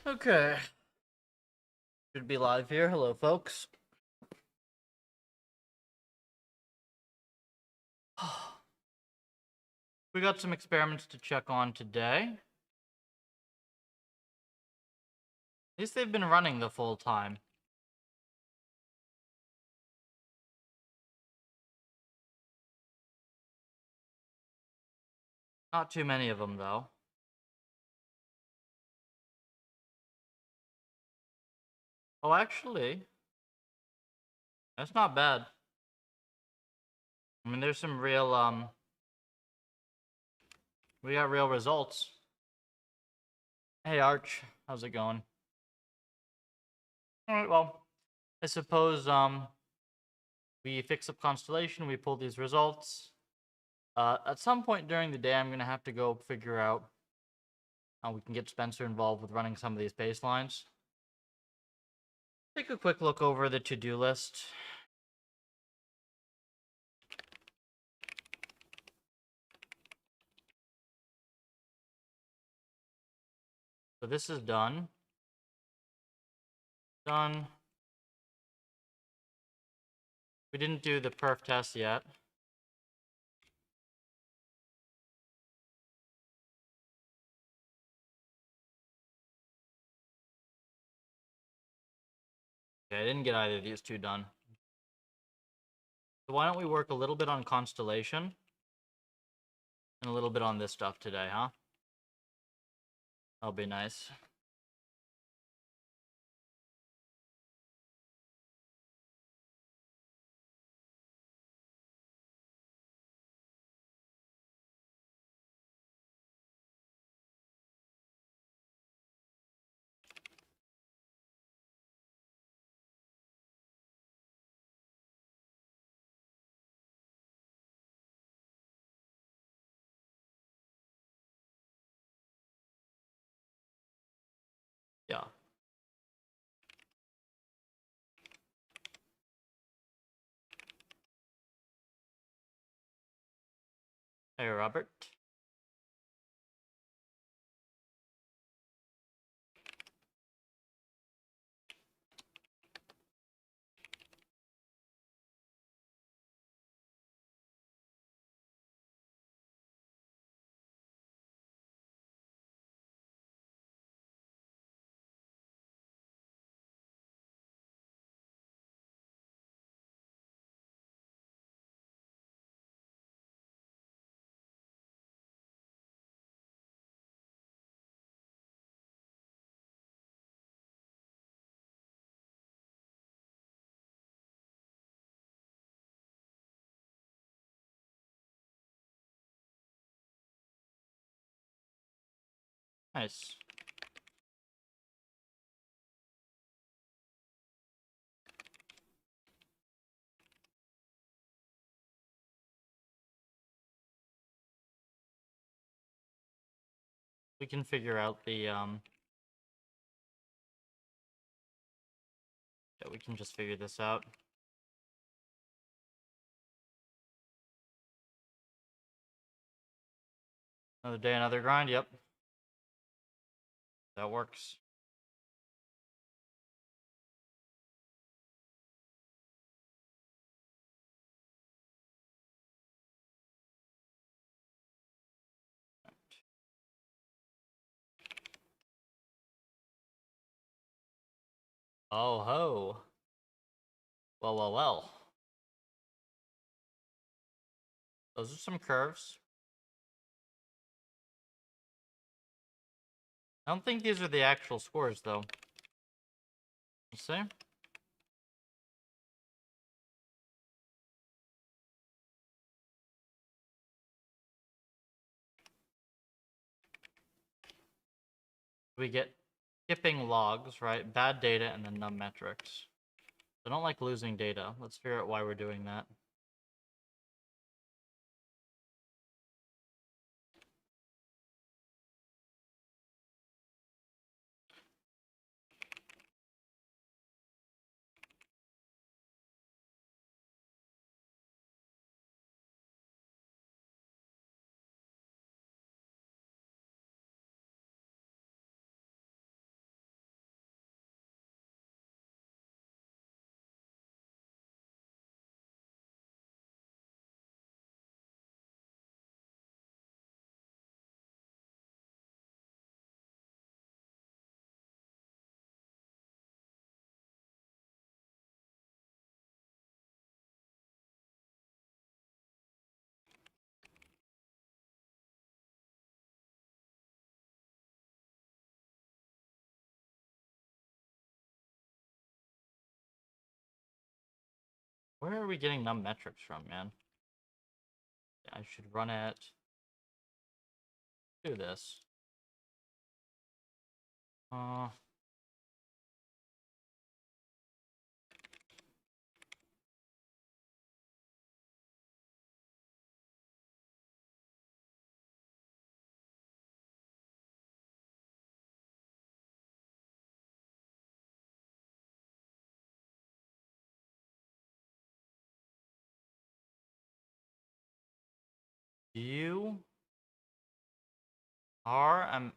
Okay. Should be live here. Hello, folks. We got some experiments to check on today. At least they've been running the full time. Not too many of them, though. Oh, actually, that's not bad. I mean, there's some real, we got real results. Hey, Arch. How's it going? Alright, well, I suppose, we fix up Constellation, we pull these results. At some point during the day, I'm gonna have to go figure out how we can get Spencer involved with running some of these baselines. Take a quick look over the to-do list. So this is done. Done. We didn't do the perf test yet. Okay, I didn't get either of these two done. So why don't we work a little bit on Constellation and a little bit on this stuff today, huh? That'll be nice. Yeah. Hey, Robert. Nice. We can figure out the, yeah, we can just figure this out. Another day, another grind, yep. That works. Oh ho. Well, well, well. Those are some curves. I don't think these are the actual scores, though. Let's see. We get skipping logs, right? Bad data and then num metrics. I don't like losing data. Let's figure out why we're doing that. Where are we getting num metrics from, man? I should run it. Do this. You are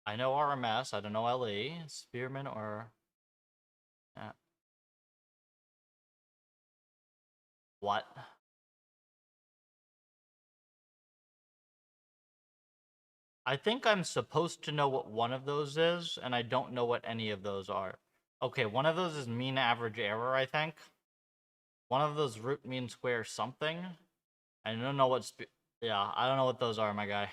I know RMS. I don't know LE. Spearman or what? I think I'm supposed to know what one of those is, and I don't know what any of those are. Okay, one of those is mean average error, I think. One of those root mean square something. I don't know what yeah, I don't know what those are, my guy.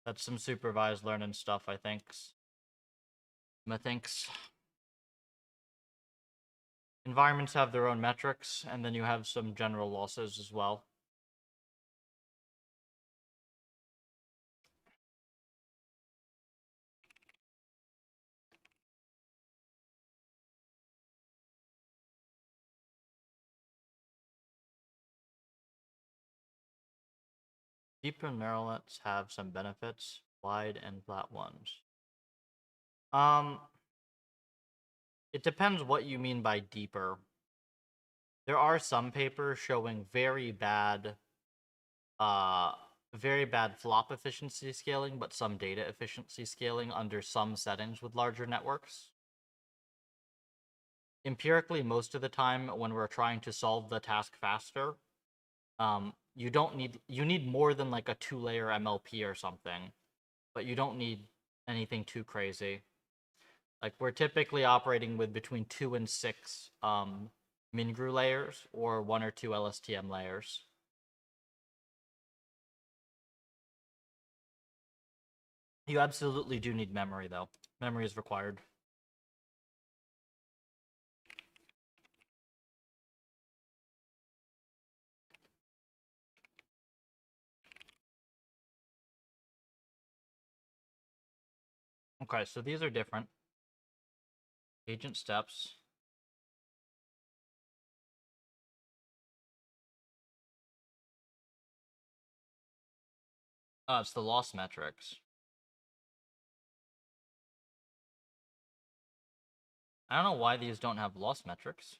That's some supervised learning stuff, I think. Methinks. Environments have their own metrics, and then you have some general losses as well. Deeper neural nets have some benefits, wide and flat ones. It depends what you mean by deeper. There are some papers showing very bad flop efficiency scaling, but some data efficiency scaling under some settings with larger networks. Empirically, most of the time when we're trying to solve the task faster, you need more than like a 2-layer MLP or something, but you don't need anything too crazy. Like we're typically operating with between 2 and 6 MinGru layers or 1 or 2 LSTM layers. You absolutely do need memory though. Memory is required. Okay, so these are different. Agent steps. It's the loss metrics. I don't know why these don't have loss metrics.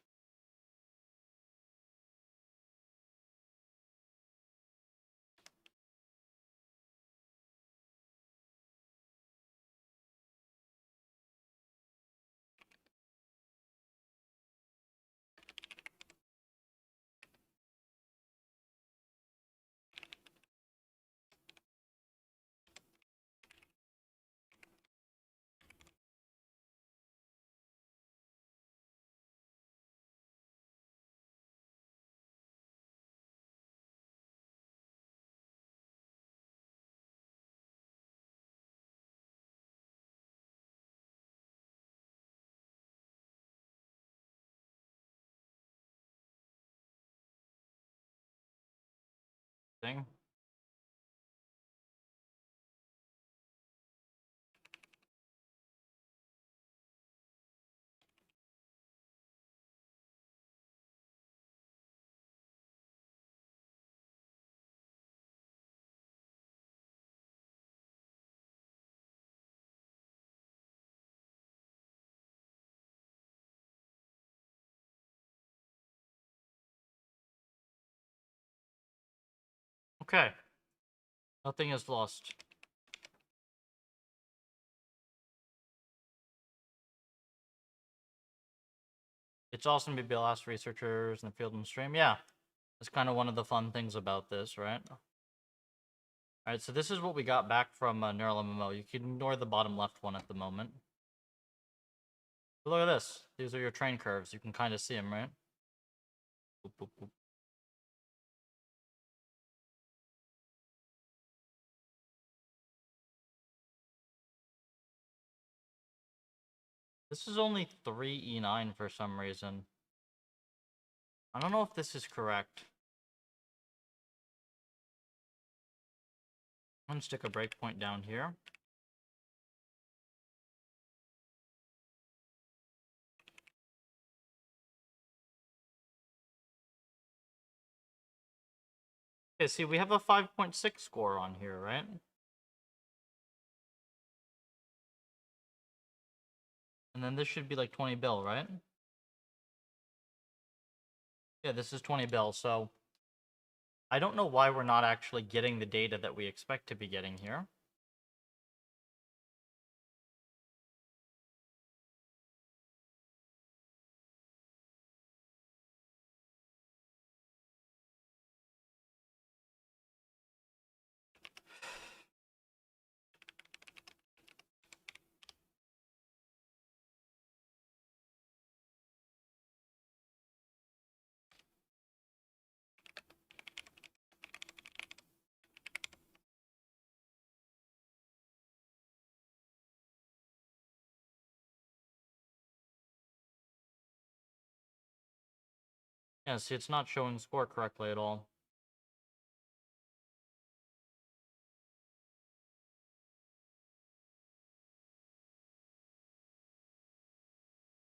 Thing. Okay. Nothing is lost. It's awesome to be able to ask researchers in the field and stream. Yeah. That's kind of one of the fun things about this, right? Alright, so this is what we got back from Neural MMO. You can ignore the bottom left one at the moment. But look at this. These are your train curves. You can kind of see them, right? Boop, boop, boop. This is only 3E9 for some reason. I don't know if this is correct. I'm gonna stick a breakpoint down here. Okay, see, we have a 5.6 score on here, right? And then this should be like 20 bill, right? Yeah, this is 20 bill, so I don't know why we're not actually getting the data that we expect to be getting here. Yeah, see, it's not showing score correctly at all.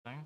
Thing.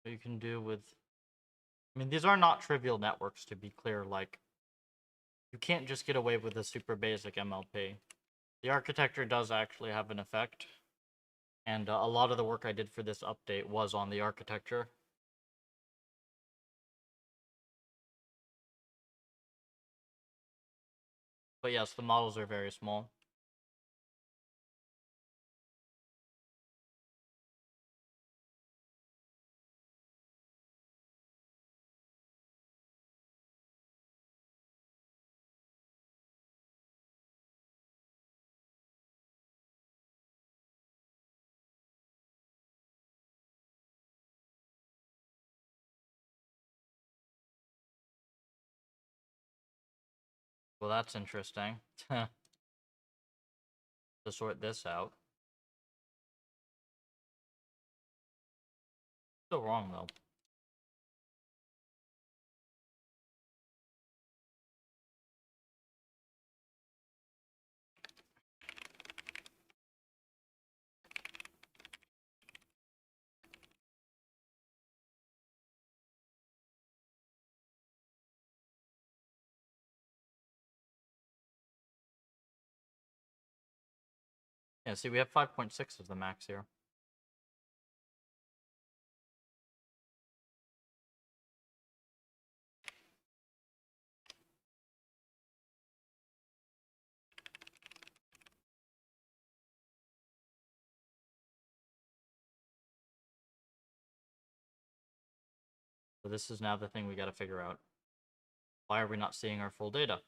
What you can do with... I mean, these are not trivial networks, to be clear. Like, you can't just get away with a super basic MLP. The architecture does actually have an effect. And a lot of the work I did for this update was on the architecture. But yes, the models are very small. Well, that's interesting. To sort this out. Still wrong, though. Yeah, see, we have 5.6 as the max here. So this is now the thing we gotta figure out. Why are we not seeing our full data?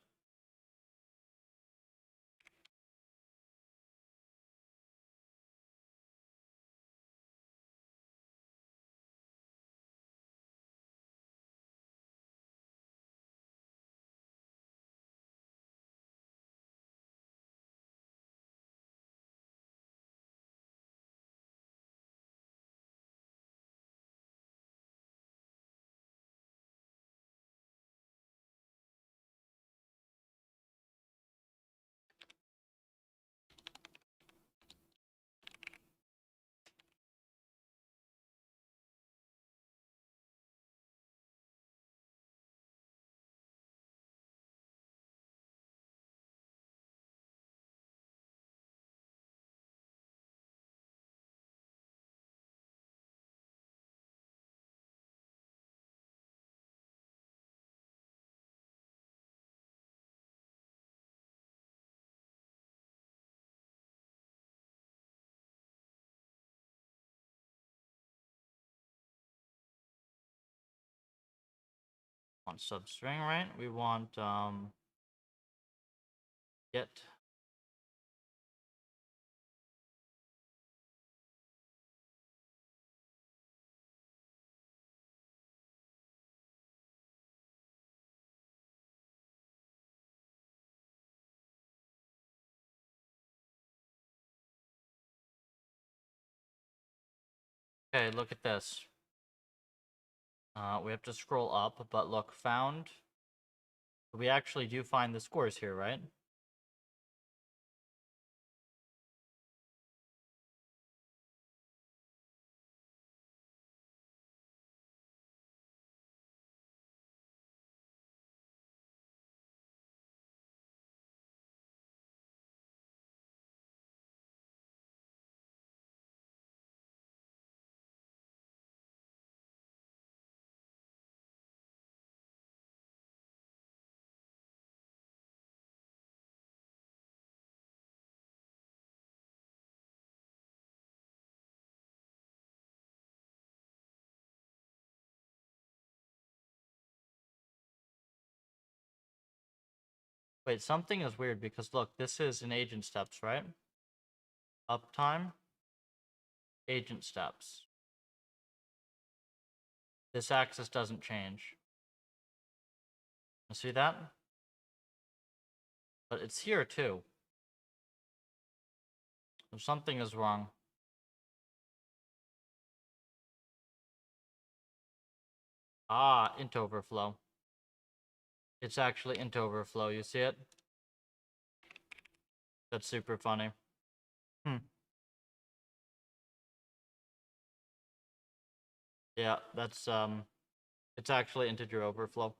want substring, right? We want get okay, look at this. We have to scroll up, but look, found. We actually do find the scores here, right? Wait, something is weird because look, this is in agent steps, right? Uptime, agent steps. This axis doesn't change. You see that? But it's here too. So something is wrong. Ah, int overflow. It's actually int overflow, you see it? That's super funny. Yeah, that's it's actually integer overflow.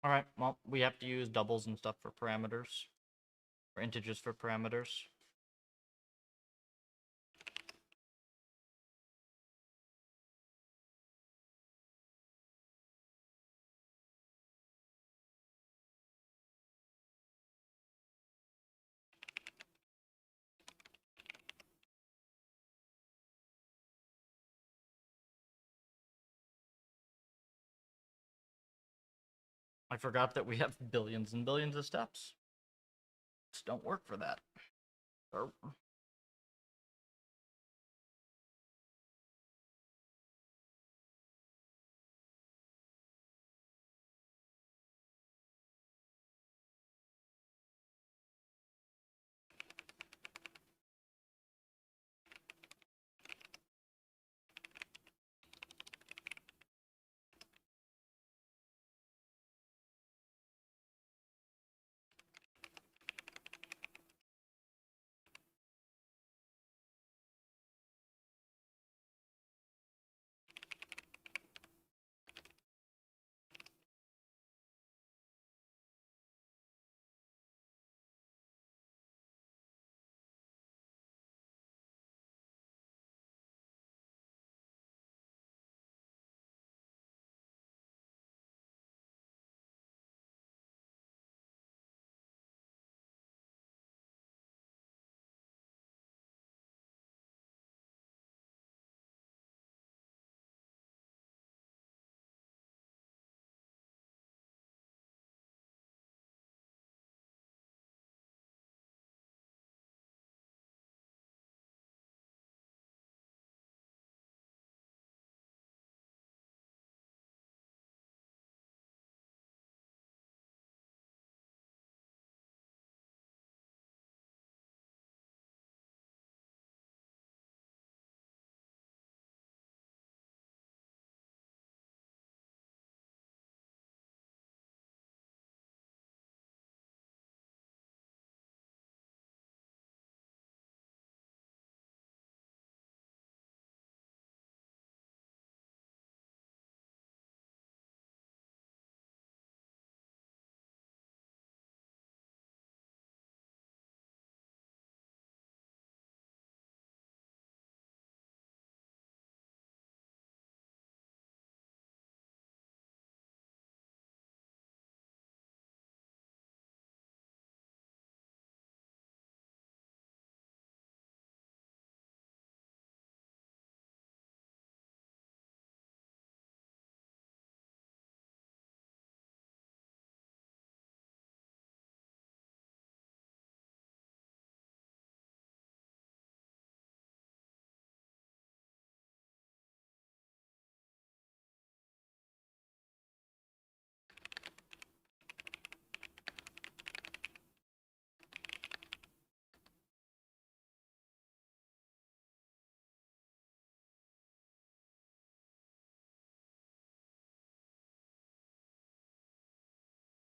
Alright, well, we have to use doubles and stuff for parameters. Or integers for parameters. I forgot that we have billions and billions of steps. Just don't work for that. Or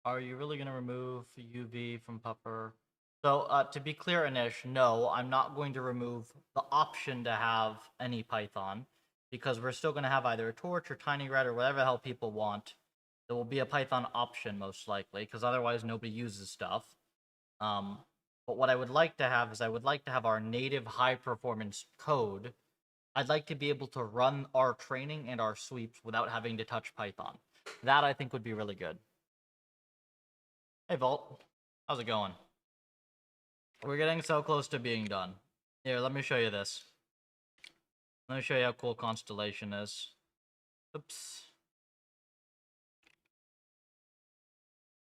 Are you really going to remove UV from Pupper? So, to be clear, Anish, no, I'm not going to remove the option to have any Python, because we're still going to have either a torch or tiny red or whatever the hell people want. There will be a Python option, most likely, because otherwise nobody uses stuff. But what I would like to have is I would like to have our native high-performance code. I'd like to be able to run our training and our sweeps without having to touch Python. That, I think, would be really good. Hey, Volt. How's it going? We're getting so close to being done. Here, let me show you this. Let me show you how cool Constellation is. Oops.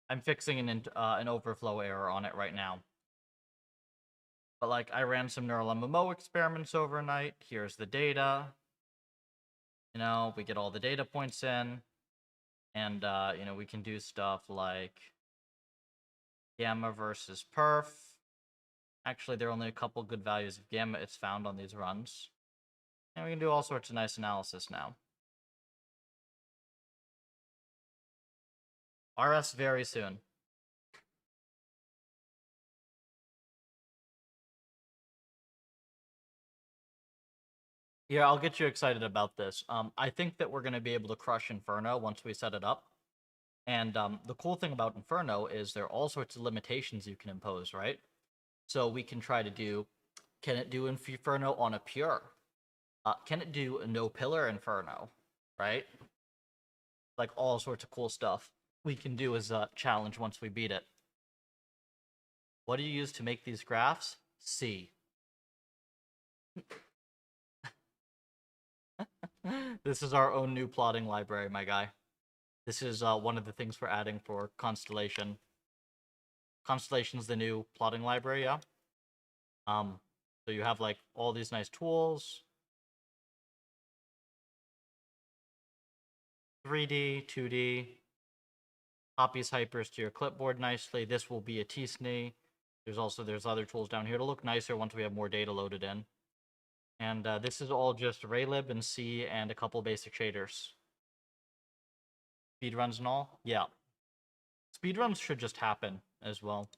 I'm fixing an overflow error on it right now. But, like, I ran some neural MMO experiments overnight. Here's the data. You know, we get all the data points in. And, you know, we can do stuff like gamma versus perf. Actually, there are only a couple good values of gamma it's found on these runs. And we can do all sorts of nice analysis now. RS very soon. Yeah, I'll get you excited about this. I think that we're going to be able to crush Inferno once we set it up. And the cool thing about Inferno is there are all sorts of limitations you can impose, right? So we can try to do, can it do Inferno on a pure? Can it do a no pillar Inferno, right? Like all sorts of cool stuff we can do as a challenge once we beat it. What do you use to make these graphs? C. This is our own new plotting library, my guy. This is one of the things we're adding for Constellation. Constellation's the new plotting library, yeah? So you have, like, all these nice tools. 3D, 2D. Copies hypers to your clipboard nicely. This will be a T-SNE. There's other tools down here to look nicer once we have more data loaded in. And this is all just Raylib and C and a couple basic shaders. Speedruns and all? Yeah. Speedruns should just happen as well.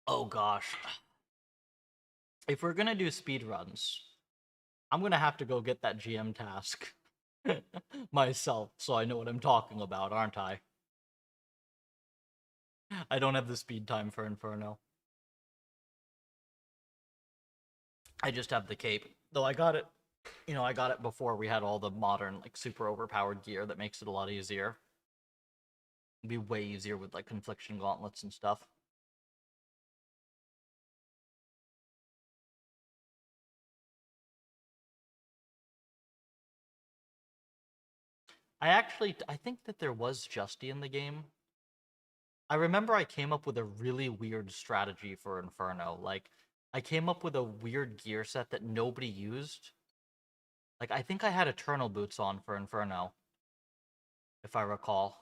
Oh gosh. If we're gonna do speedruns, I'm gonna have to go get that GM task myself, so I know what I'm talking about, aren't I? I don't have the speed time for Inferno. I just have the cape. Though I got it, you know, I got it before we had all the modern, like, super overpowered gear that makes it a lot easier. It'd be way easier with, like, confliction gauntlets and stuff. I think that there was Justy in the game. I remember I came up with a really weird strategy for Inferno. Like, I came up with a weird gear set that nobody used. Like, I think I had Eternal Boots on for Inferno, if I recall.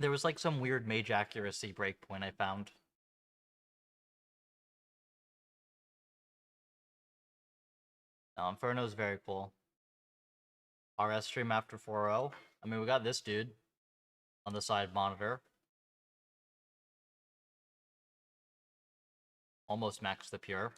There was, like, some weird mage accuracy breakpoint I found. No, Inferno's very cool. RS stream after 4.0. I mean, we got this dude on the side monitor. Almost maxed the pure.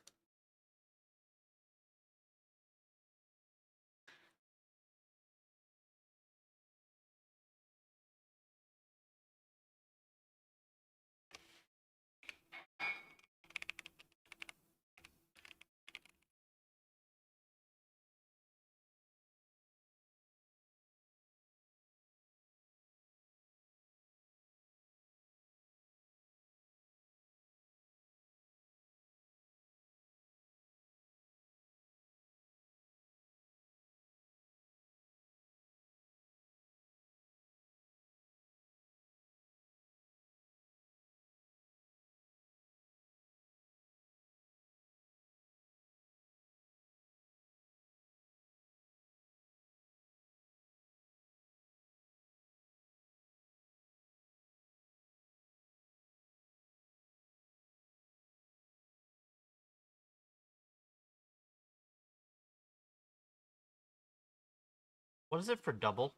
What is it for double?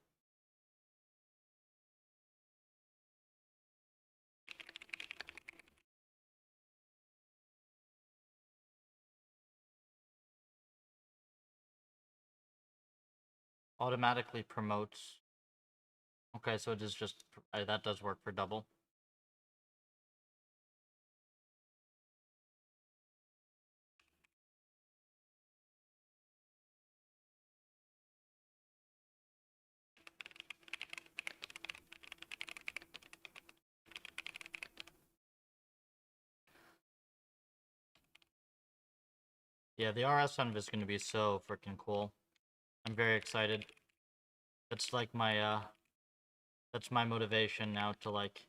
Automatically promotes. Okay, so it is just that does work for double. Yeah, the RS Env is going to be so freaking cool. I'm very excited. That's like my that's my motivation now to like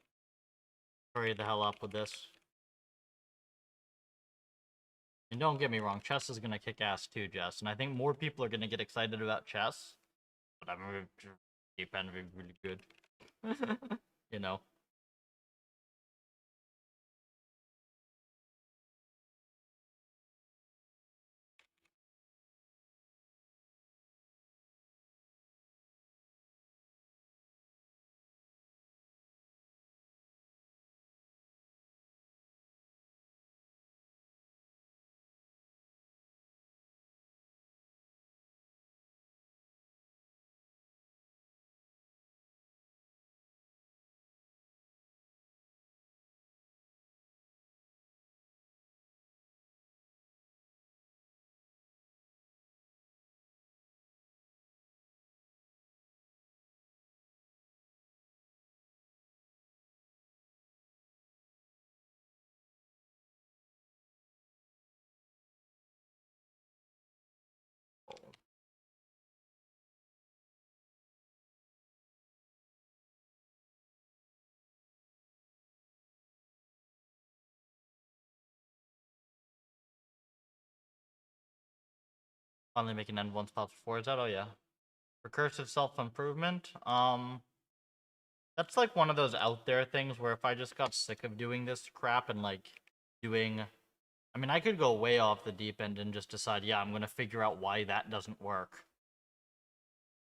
hurry the hell up with this. And don't get me wrong, chess is gonna kick ass too, Jess. And I think more people are gonna get excited about chess. But I'm really really good. You know. Finally making end one stops before. Is that? Oh yeah. Recursive self-improvement. That's like one of those out there things where if I just got sick of doing this crap and like doing, I mean, I could go way off the deep end and just decide, yeah, I'm gonna figure out why that doesn't work.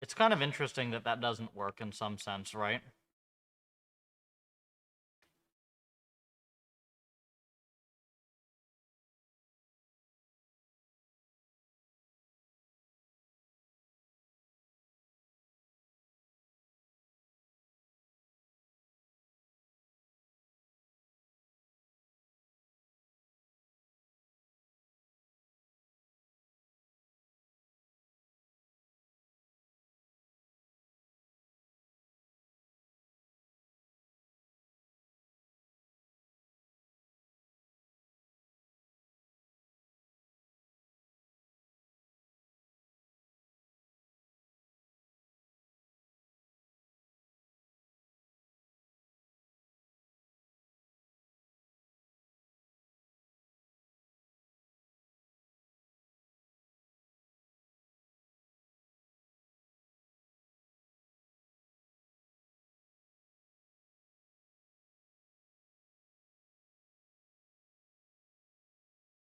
It's kind of interesting that that doesn't work in some sense, right?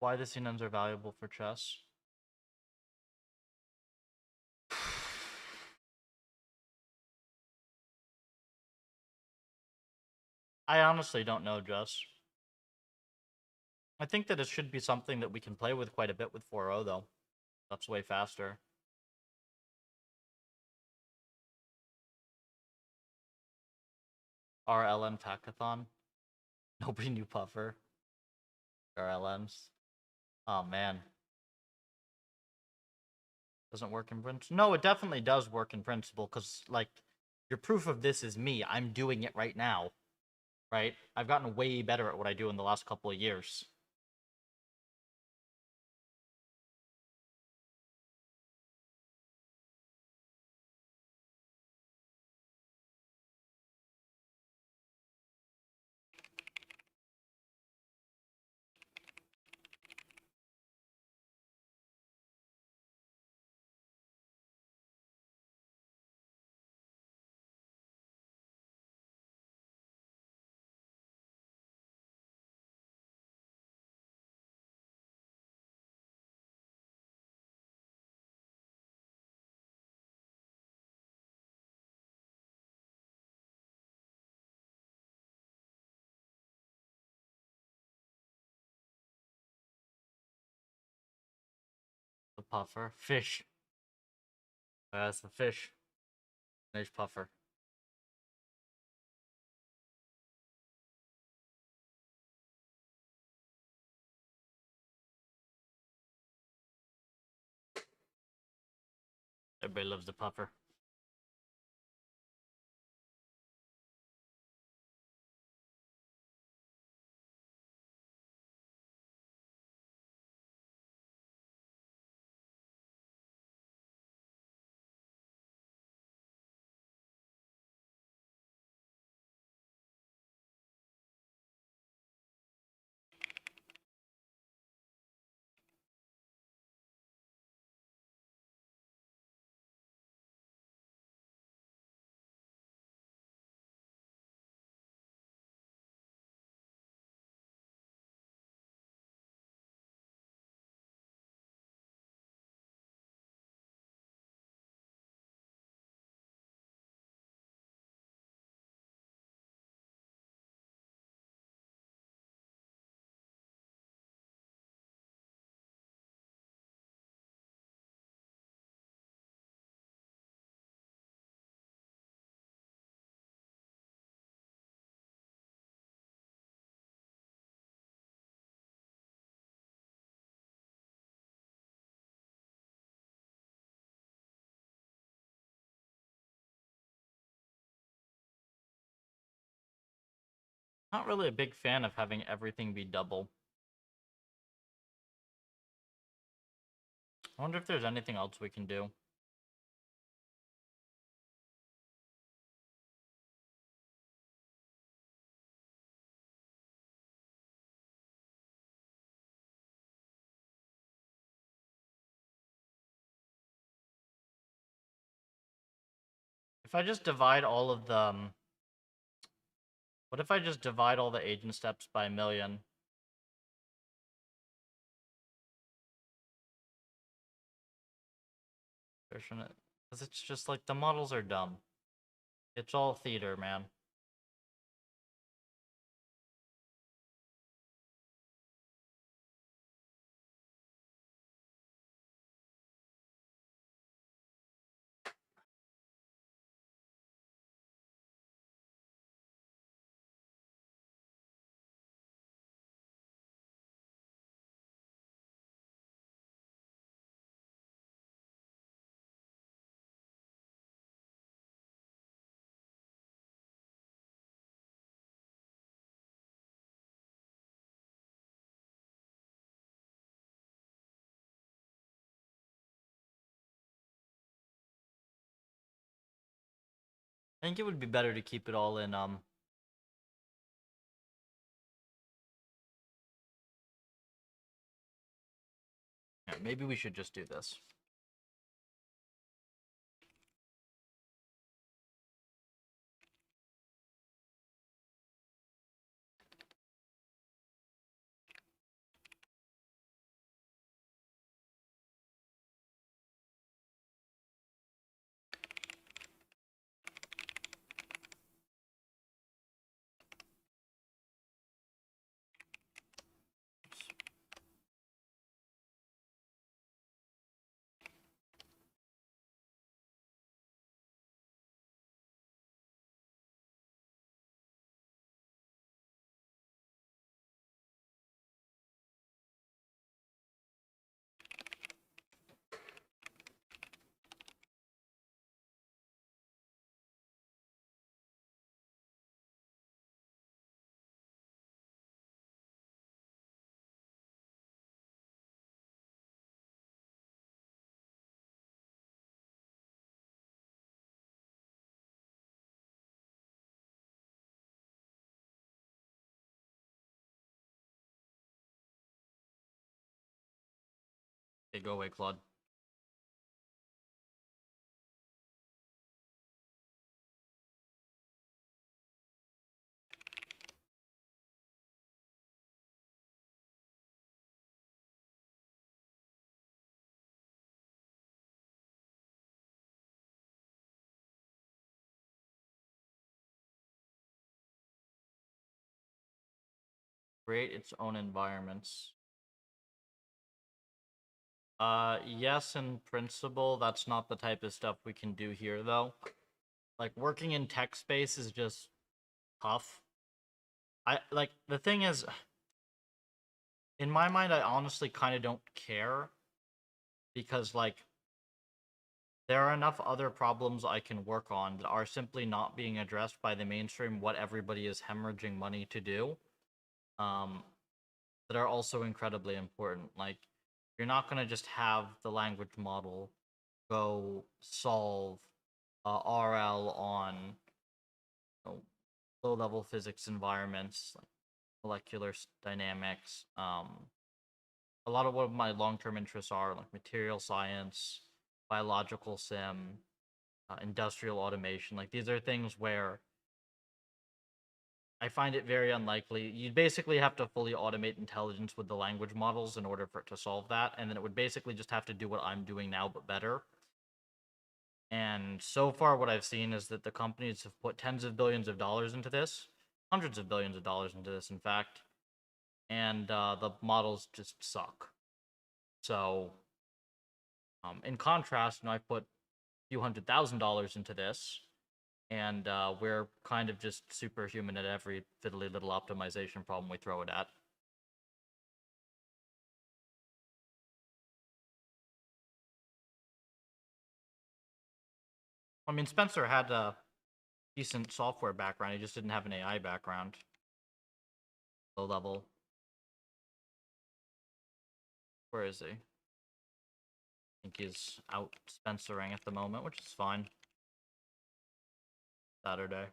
Why the CNNs are valuable for chess? I honestly don't know, Jess. I think that it should be something that we can play with quite a bit with 4.0, though. That's way faster. RLM Hackathon. Nobody knew Puffer. RLMs. Oh, man. Doesn't work in principle. No, it definitely does work in principle, because, like, your proof of this is me. I'm doing it right now. Right? I've gotten way better at what I do in the last couple of years. The puffer. Fish. That's the fish. Nice puffer. Everybody loves the puffer. Not really a big fan of having everything be double. I wonder if there's anything else we can do. If I just divide all of the... what if I just divide all the agent steps by 1,000,000? Because it's just like the models are dumb. It's all theater, man. I think it would be better to keep it all in, yeah, maybe we should just do this. Okay, go away, Claude. Create its own environments. Yes, in principle, that's not the type of stuff we can do here, though. Like, working in tech space is just tough. The thing is, in my mind, I honestly kind of don't care because, like, there are enough other problems I can work on that are simply not being addressed by the mainstream, what everybody is hemorrhaging money to do, um, that are also incredibly important. Like, you're not going to just have the language model go solve RL on low-level physics environments, like molecular dynamics. A lot of what my long-term interests are, like material science, biological sim, industrial automation. Like, these are things where I find it very unlikely. You'd basically have to fully automate intelligence with the language models in order for it to solve that, and then it would basically just have to do what I'm doing now, but better. And so far, what I've seen is that the companies have put tens of billions of dollars into this, hundreds of billions of dollars into this, in fact, and the models just suck. So, in contrast, I put a few $100,000 into this, and we're kind of just superhuman at every fiddly little optimization problem we throw it at. I mean, Spencer had a decent software background. He just didn't have an AI background. Low level. Where is he? I think he's out Spencering at the moment, which is fine. Saturday.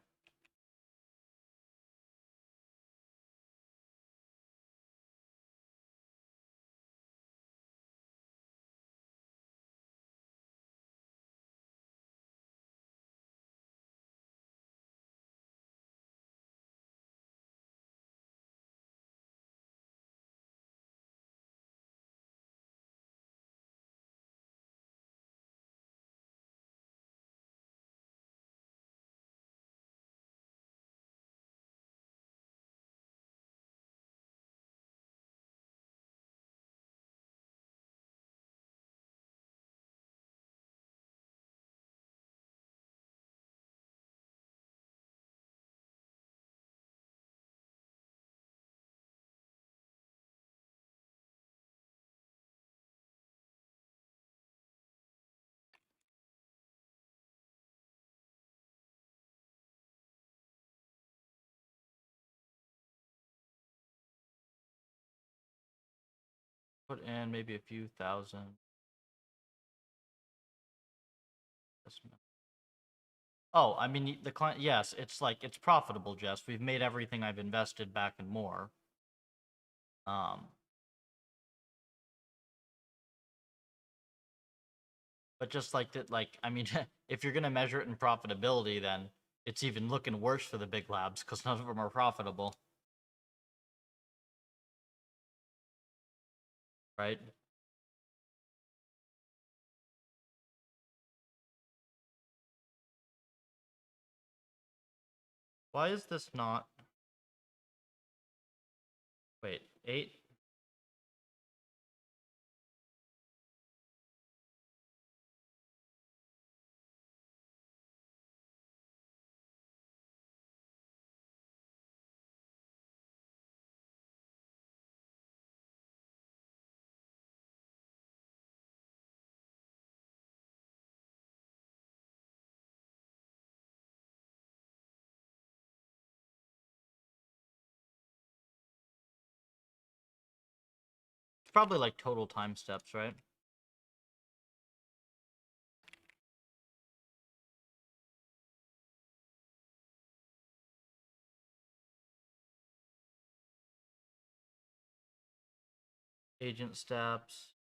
Put in maybe a few thousand. Oh, I mean, the client, yes, it's like, it's profitable, Jess. We've made everything I've invested back and more. Um, but just like that, like, I mean, if you're gonna measure it in profitability, then it's even looking worse for the big labs because none of them are profitable, right? Why is this not? Wait, 8? It's probably like total time steps, right? Agent steps.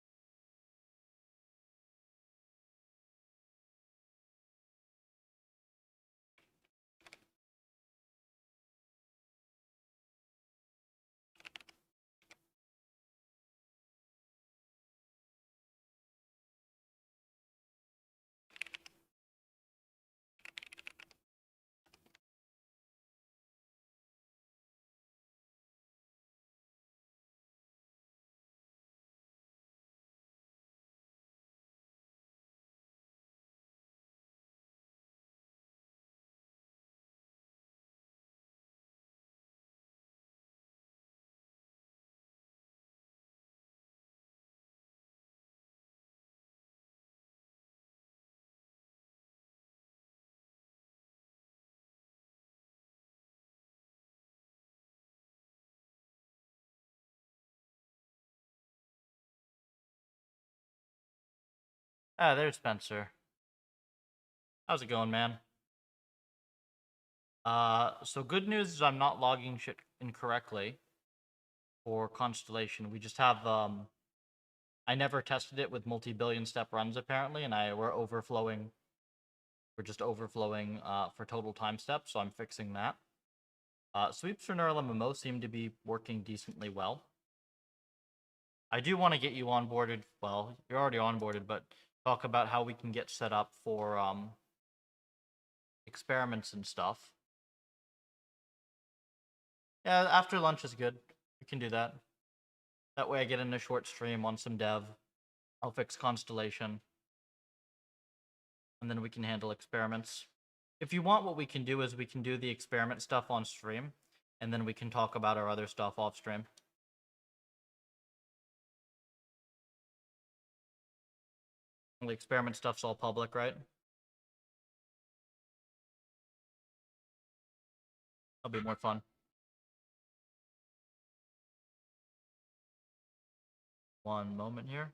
Ah, there's Spencer. How's it going, man? So good news is I'm not logging shit incorrectly for Constellation. We just have I never tested it with multi-billion step runs apparently, and we're overflowing. We're just overflowing for total time steps, so I'm fixing that. Sweeps for neural MMO seem to be working decently well. I do want to get you onboarded. Well, you're already onboarded, but talk about how we can get set up for experiments and stuff. Yeah, after lunch is good. We can do that. That way I get in a short stream on some dev. I'll fix Constellation. And then we can handle experiments. If you want, what we can do is we can do the experiment stuff on stream. And then we can talk about our other stuff off stream. The experiment stuff's all public, right? That'll be more fun. One moment here.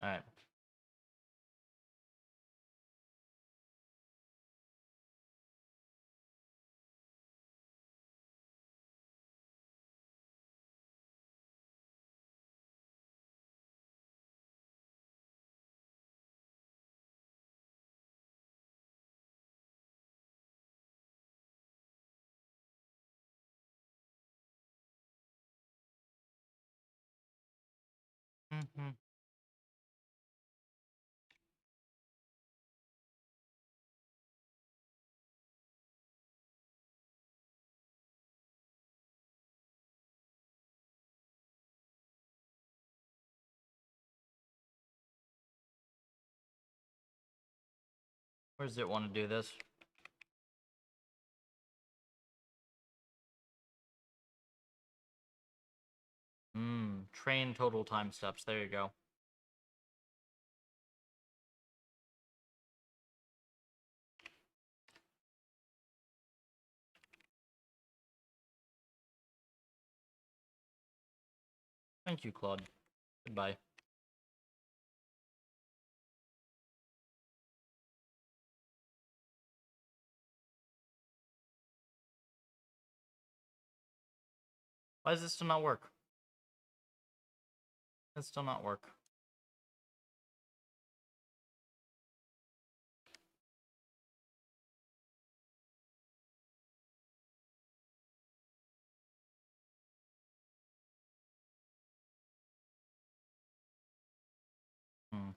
Alright. Mm-hmm. Where does it want to do this? Train total time steps. There you go. Thank you, Claude. Goodbye. Why does this still not work? It's still not work. Hmm.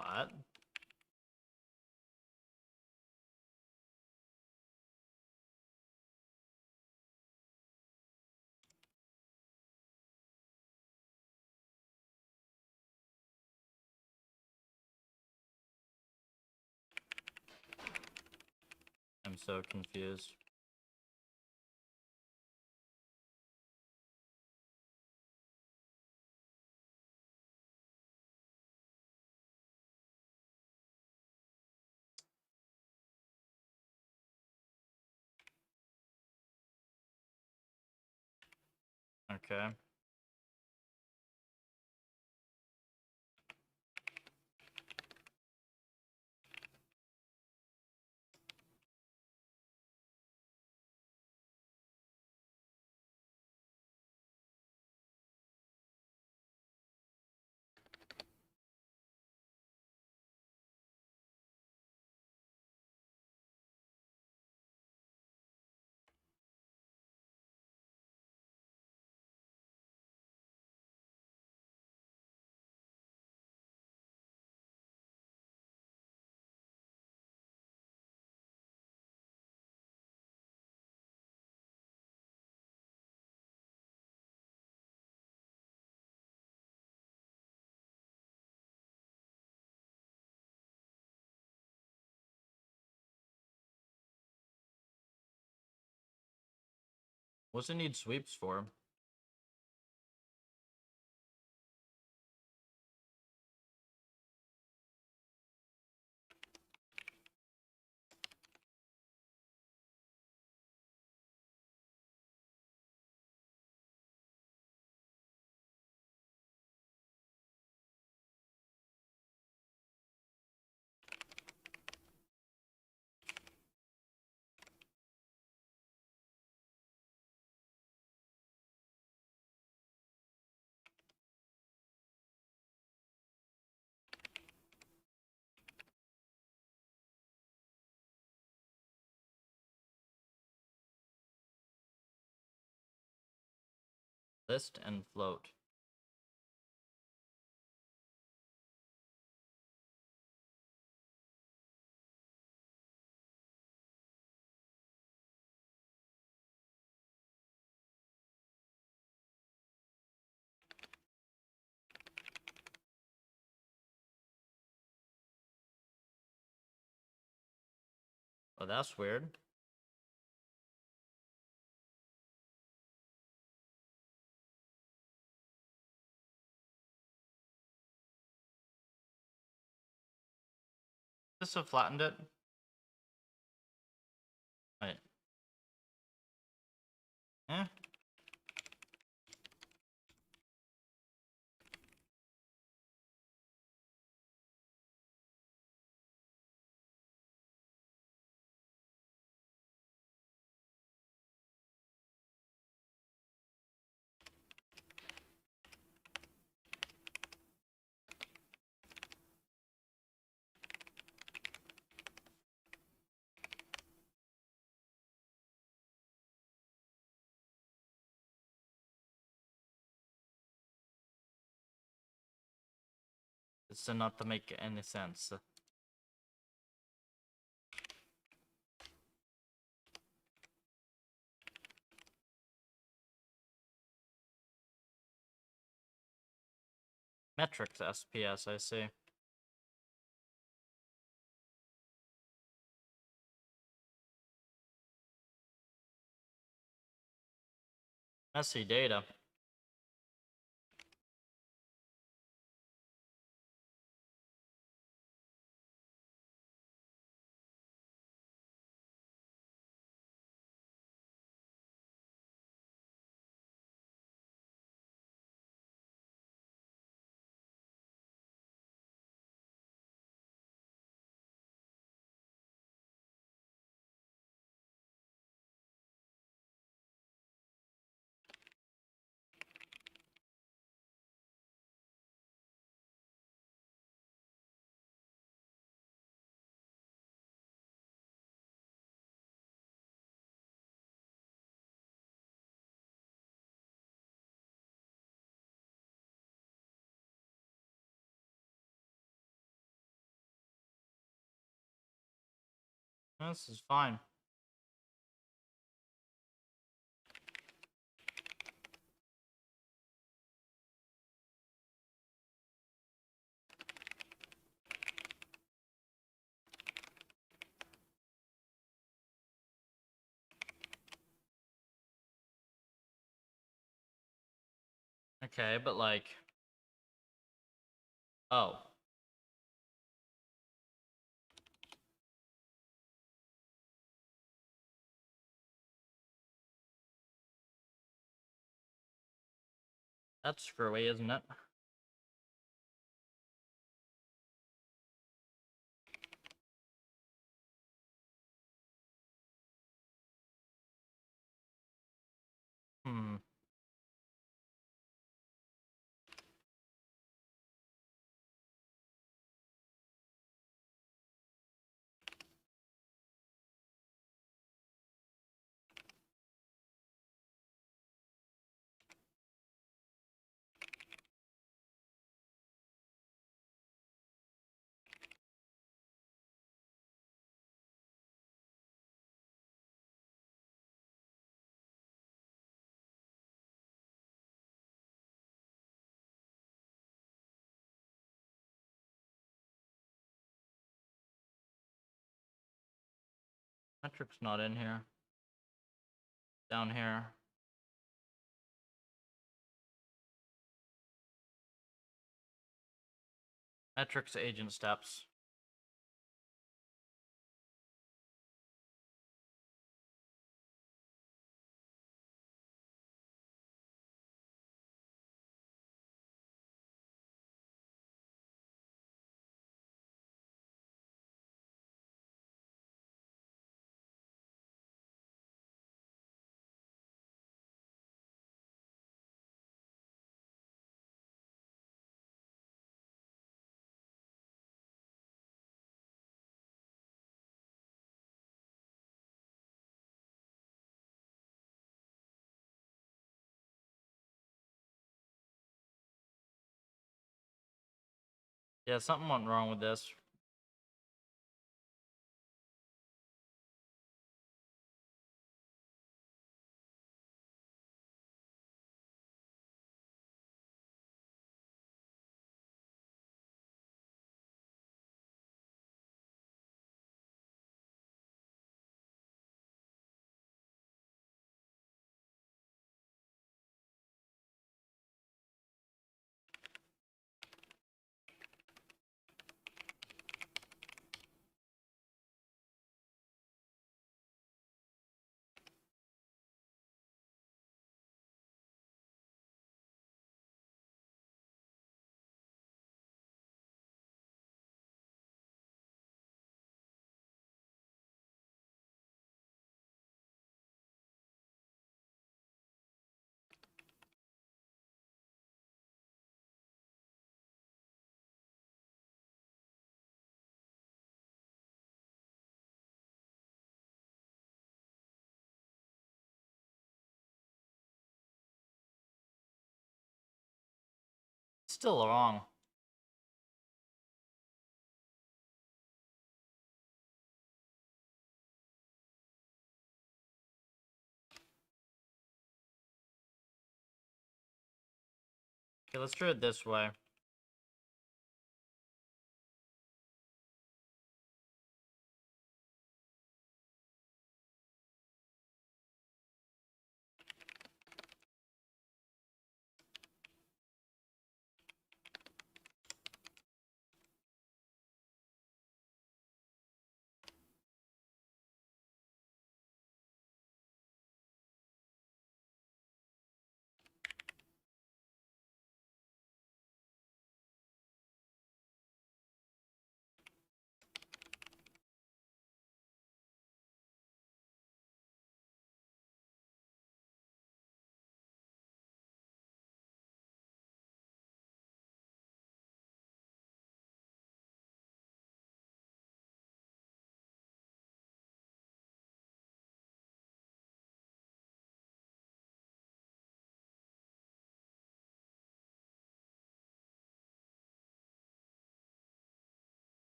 What? I'm so confused. Okay. What's it need sweeps for? List and float. Oh, that's weird. This have flattened it? Wait. Eh? It's not to make any sense. Metrics SPS, I see. Messy data. This is fine. Okay, but like... Oh. That's screwy, isn't it? Hmm. Metrics not in here. Down here. Metrics agent steps. Yeah, something went wrong with this. Still wrong. Okay, let's try it this way.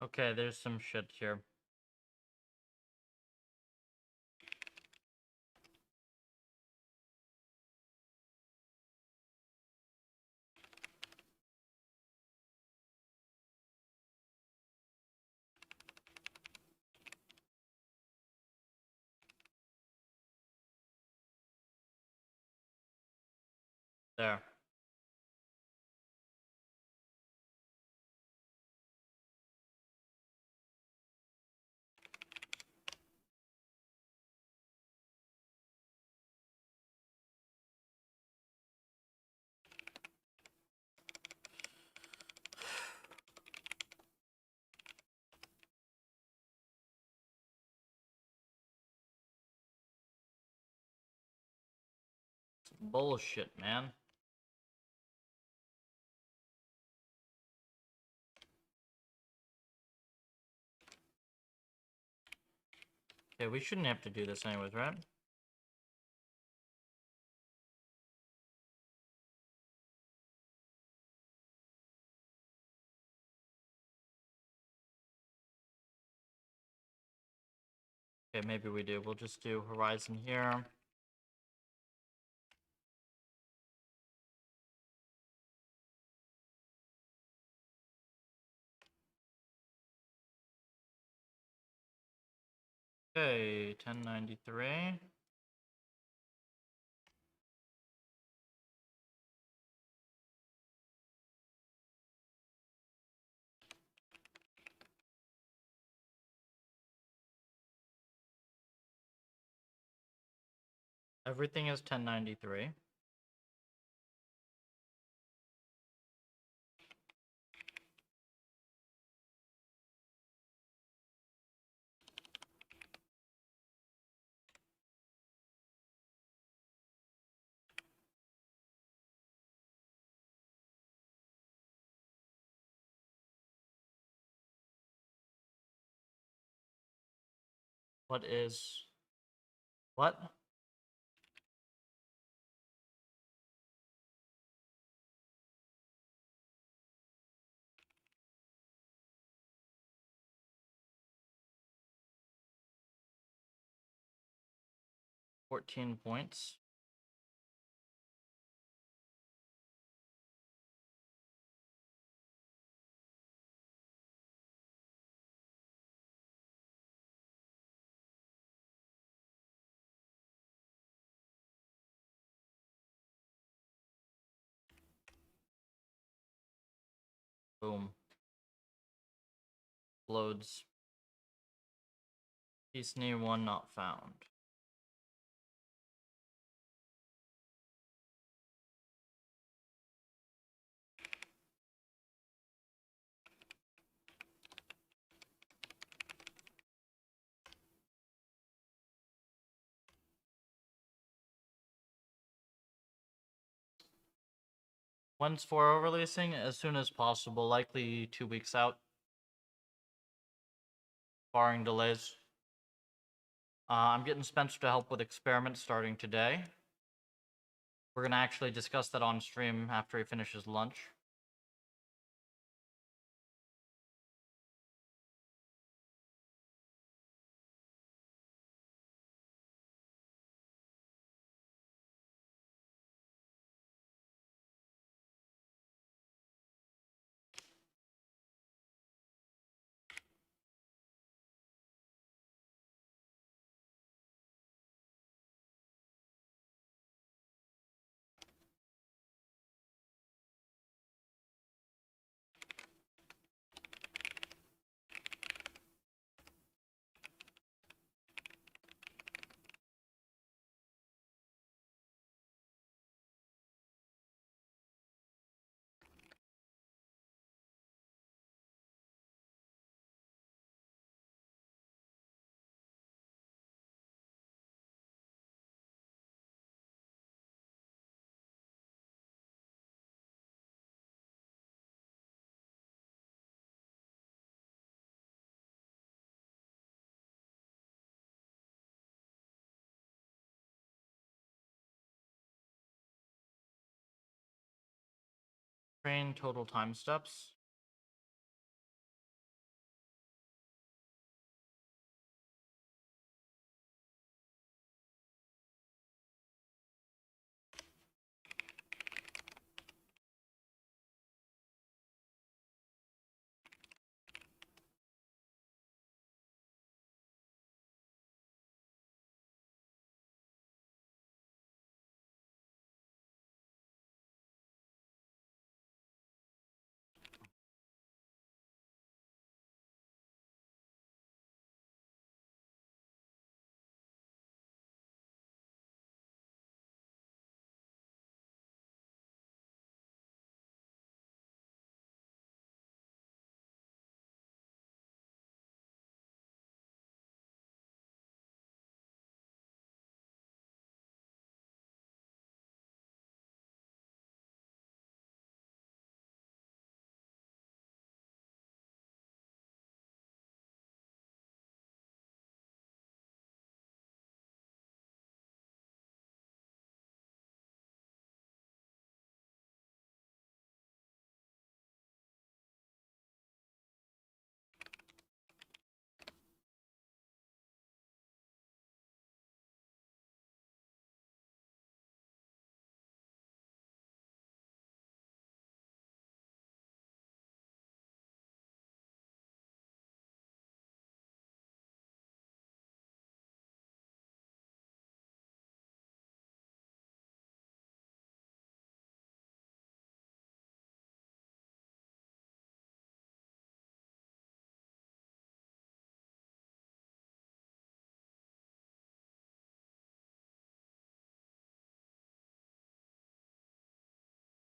Okay, there's some shit here. There. It's bullshit, man. Okay, we shouldn't have to do this anyways, right? Okay, maybe we do. We'll just do horizon here. Okay, 1093. Everything is 1093. What is... What? $14 points. Boom. Loads. Piece near one not found. When's 4 releasing? As soon as possible, likely 2 weeks out, barring delays. I'm getting Spencer to help with experiments starting today. We're gonna actually discuss that on stream after he finishes lunch. Train total time steps.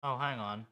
Oh, hang on.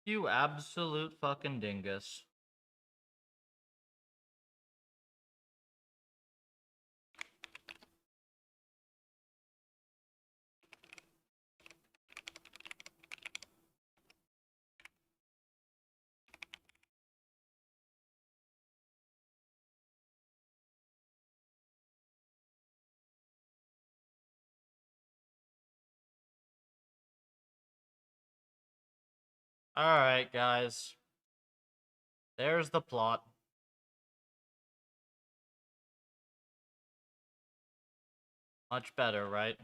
You absolute fucking dingus. Alright, guys. There's the plot. Much better, right?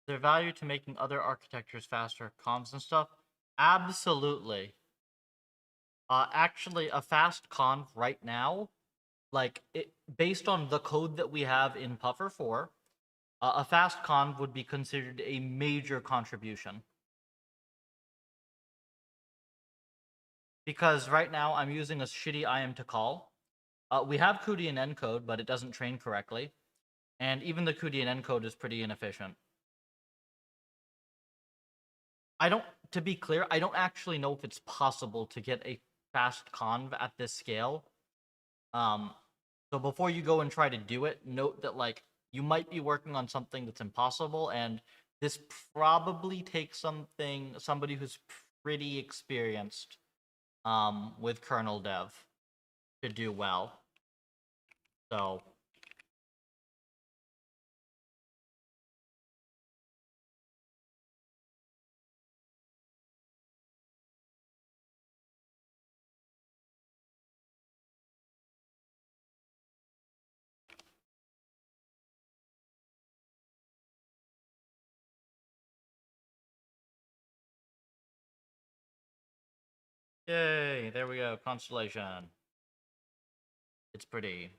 Their value to making other architectures faster, comms and stuff? Absolutely. Actually, a fast conv right now, like, based on the code that we have in Puffer 4, a fast conv would be considered a major contribution. Because right now I'm using a shitty IM to call. We have CUDA and encode, but it doesn't train correctly. And even the CUDA and encode is pretty inefficient. To be clear, I don't actually know if it's possible to get a fast conv at this scale. So before you go and try to do it, note that, like, you might be working on something that's impossible, and this probably takes somebody who's pretty experienced with kernel dev to do well. So yay, there we go, Constellation. It's pretty.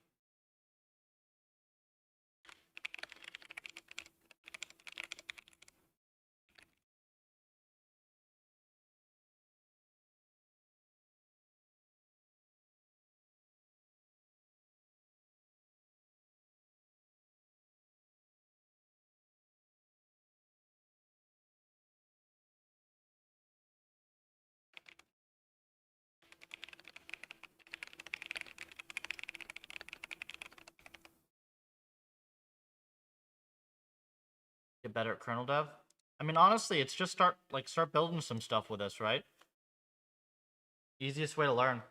get better at kernel dev. I mean, honestly, it's just start building some stuff with us, right? Easiest way to learn.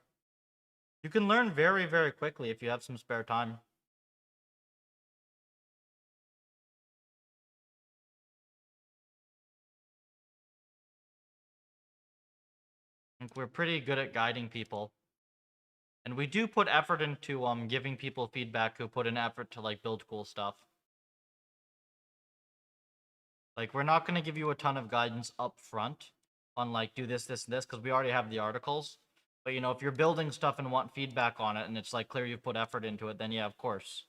You can learn very, very quickly if you have some spare time. I think we're pretty good at guiding people. And we do put effort into giving people feedback who put in effort to like build cool stuff. Like, we're not going to give you a ton of guidance up front on like do this, this, and this, because we already have the articles. But you know, if you're building stuff and want feedback on it and it's like clear you've put effort into it, then yeah, of course.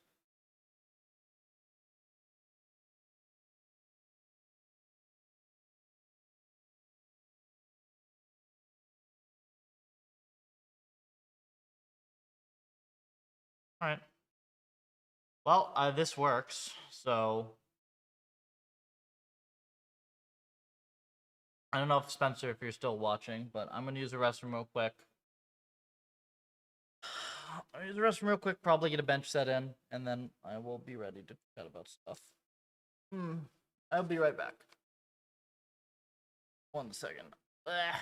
All right. Well, this works, so I don't know if Spencer, if you're still watching, but I'm gonna use the restroom real quick. I'll use the restroom real quick, probably get a bench set in, and then I will be ready to chat about stuff. I'll be right back. 1 second. Ugh.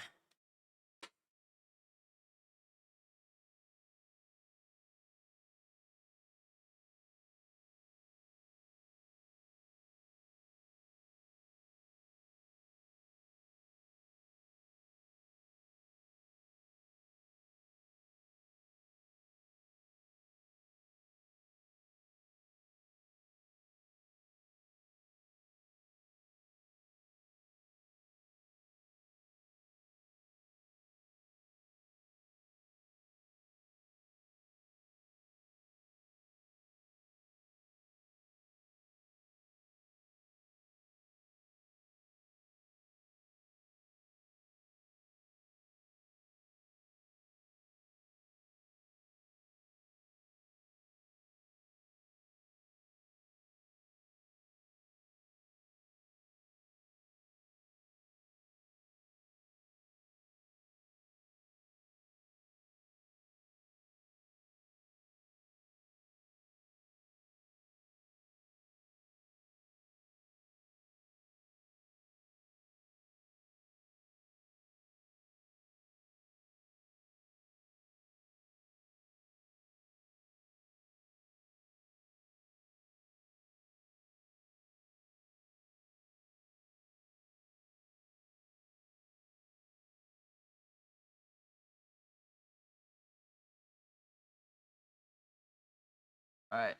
All right,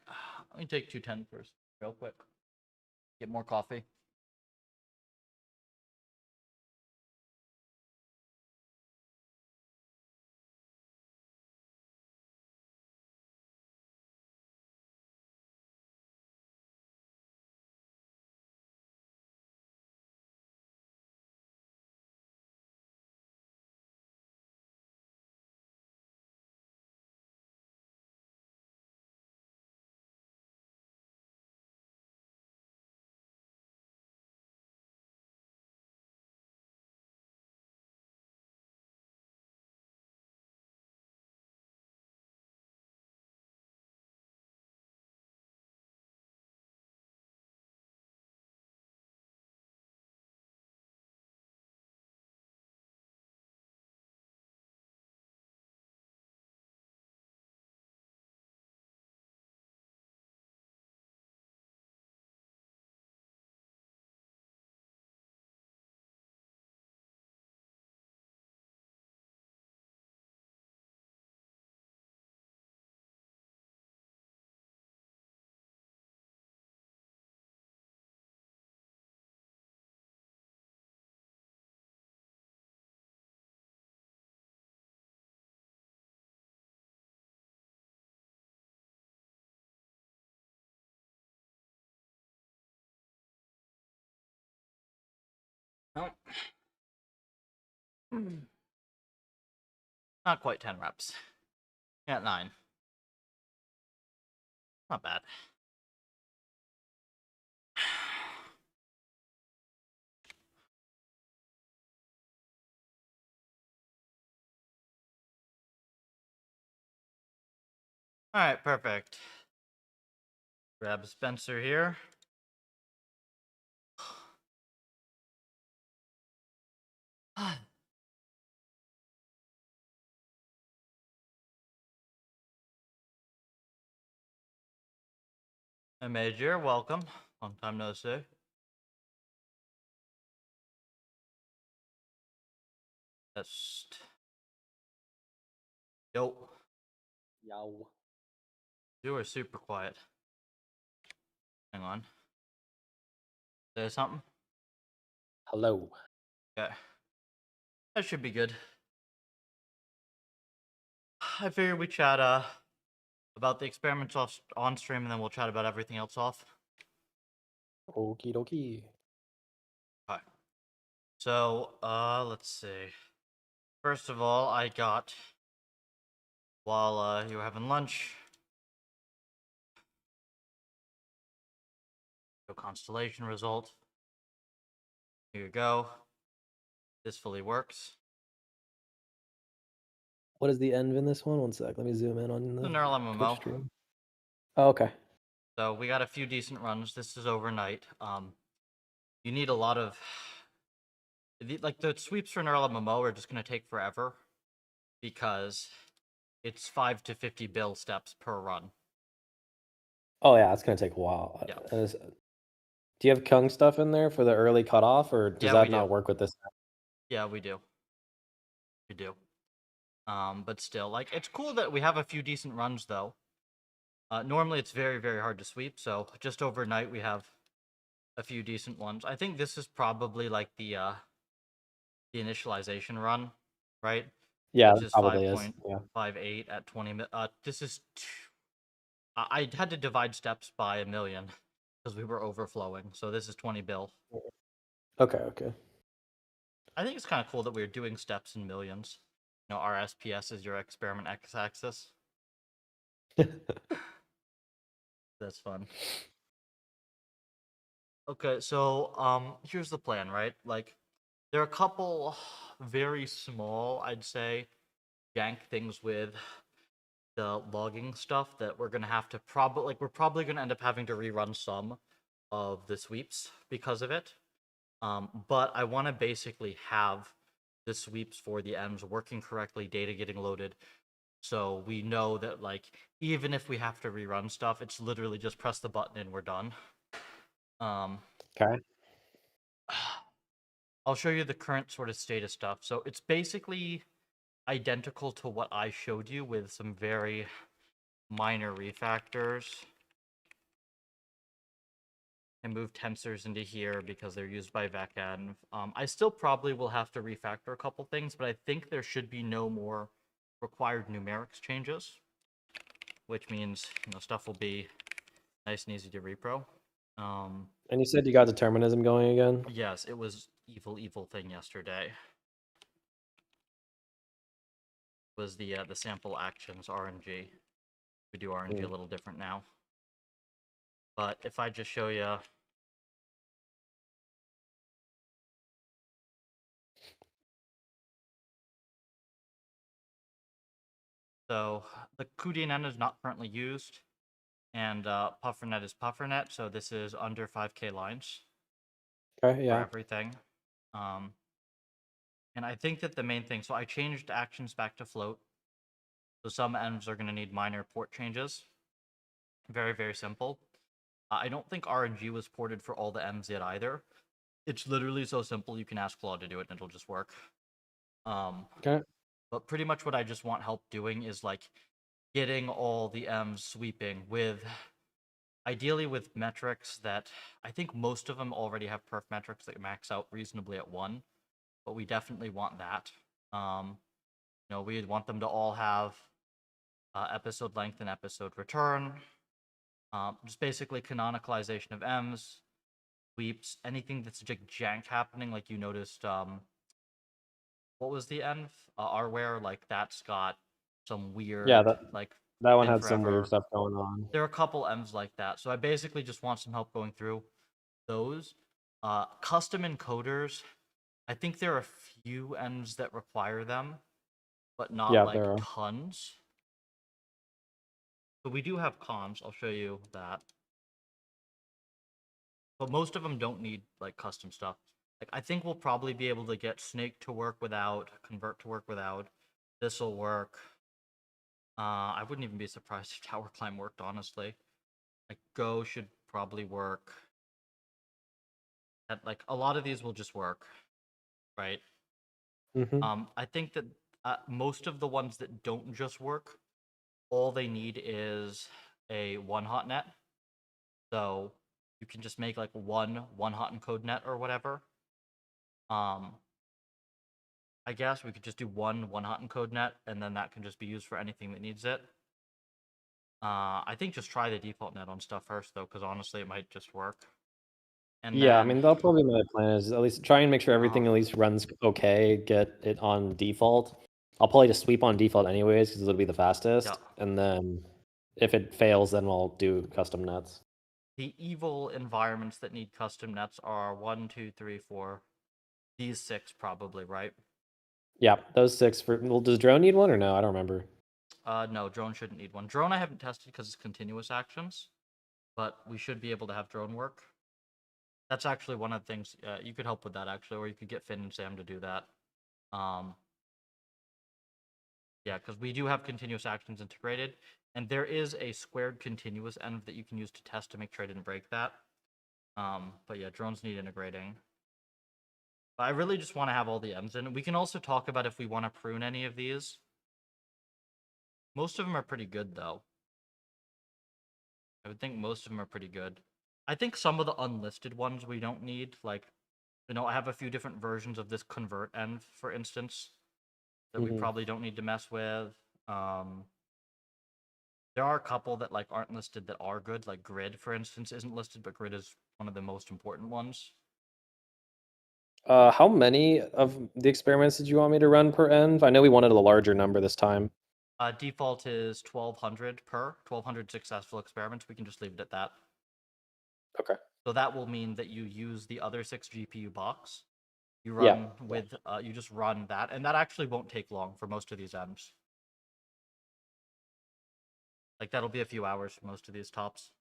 let me take 210 first, real quick. Get more coffee. Nope. Not quite 10 reps. At 9. Not bad. All right, perfect. Grab Spencer here. Hey, Major, welcome. Long time no see. Just yo, Yow. you are super quiet. Hang on. There's something. Hello. Okay, that should be good. I figured we chat about the experiments off on stream, and then we'll chat about everything else off. Okie dokie. Okay. So, let's see. First of all, I got while you were having lunch. Go constellation result. Here you go. This fully works. What is the end in this one? One sec. Let me zoom in on The the neural Twitch MMO. stream. Oh, okay. So we got a few decent runs. This is overnight. You need a lot of like the sweeps for neural MMO are just gonna take forever because it's 5 to 50 bill steps per run. Oh yeah, it's gonna take a while. Yeah. Do you have Kung stuff in there for the early cutoff, or does Yeah, that we not do. work with this? Yeah, we do. We do. But still, like, it's cool that we have a few decent runs though. Normally it's very, very hard to sweep, so just overnight we have a few decent ones. I think this is probably like the initialization run, right? Yeah, Which it is probably is. Yeah. 5.58 at 20 this is I had to divide steps by 1,000,000 because we were overflowing. So this is 20 bill. Okay. Okay. I think it's kind of cool that we're doing steps in millions. You know, our SPS is your experiment x-axis. That's fun. Okay, so here's the plan, right? Like there are a couple very small, I'd say, jank things with the logging stuff that we're gonna have to we're probably gonna end up having to rerun some of the sweeps because of it. But I want to basically have the sweeps for the M's working correctly, data getting loaded, so we know that like even if we have to rerun stuff, it's literally just press the button and we're done. Okay. I'll show you the current sort of status stuff. So it's basically identical to what I showed you with some very minor refactors. And move tensors into here because they're used by VecEnv. I still probably will have to refactor a couple things, but I think there should be no more required numerics changes, which means stuff will be nice and easy to repro. And you said you got determinism going again? Yes, it was evil thing yesterday. Was the sample actions RNG. We do RNG a little different now. But if I just show you so the cuDNN is not currently used, and puffernet is puffernet, so this is under 5k lines Okay. for Yeah. everything. And I think that the main thing, so I changed actions back to float, so some envs are going to need minor port changes. Very, very simple. I don't think RNG was ported for all the M's yet either. It's literally so simple, you can ask Claude to do it and it'll just work. Okay. But pretty much what I just want help doing is like getting all the M's sweeping with, ideally with metrics that, I think most of them already have perf metrics that max out reasonably at 1, but we definitely want that. We want them to all have episode length and episode return. Just basically canonicalization of M's, sweeps, anything that's like jank happening, like you noticed. What was the env? Rware, like that's got some weird, Yeah. like That one been had some weird forever. stuff going on. There are a couple M's like that, so I basically just want some help going through those. Custom encoders, I think there are a few M's that require them, but not Yeah, like there are. tons. But we do have cons. I'll show you that. But most of them don't need like custom stuff. Like, I think we'll probably be able to get Snake to work without, Convert to work without. This'll work. I wouldn't even be surprised if Tower Climb worked, honestly. Like, Go should probably work. Like, a lot of these will just work, right? Mm-hmm. I think that most of the ones that don't just work, all they need is a one hot net. So you can just make like one hot encode net or whatever. Um, I guess we could just do one hot encode net, and then that can just be used for anything that needs it. I think just try the default net on stuff first, though, because honestly, it might just work. And Yeah, I then, mean, that'll probably be my plan is at least try and make sure everything uh, at least runs okay, get it on default. I'll probably just sweep on default anyways because it'll be the yeah, fastest. And then if it fails, then we'll do custom nets. the evil environments that need custom nets are 1, 2, 3, 4. These 6 probably, right? Yeah, those 6 for. Well, does drone need one or no? I don't remember. No, drone shouldn't need one. Drone I haven't tested because it's continuous actions, but we should be able to have drone work. That's actually one of the things you could help with that actually, or you could get Finn and Sam to do that. Yeah, because we do have continuous actions integrated, and there is a squared continuous env that you can use to test to make sure I didn't break that. But yeah, drones need integrating. But I really just want to have all the M's in. We can also talk about if we want to prune any of these. Most of them are pretty good, though. I would think most of them are pretty good. I think some of the unlisted ones we don't need. Like, I have a few different versions of this convert env, for instance, that we Mhm. probably don't need to mess with. There are a couple that like aren't listed that are good, like Grid, for instance, isn't listed, but Grid is one of the most important ones. How many of the experiments did you want me to run per env? I know we wanted a larger number this time. Default is 1200 per 1200 successful experiments. We can just leave it at that. Okay. So that will mean that you use the other 6 GPU box. You Yeah. run with you just run that, and that actually won't take long for most of these M's. Like that'll be a few hours for most of these tops.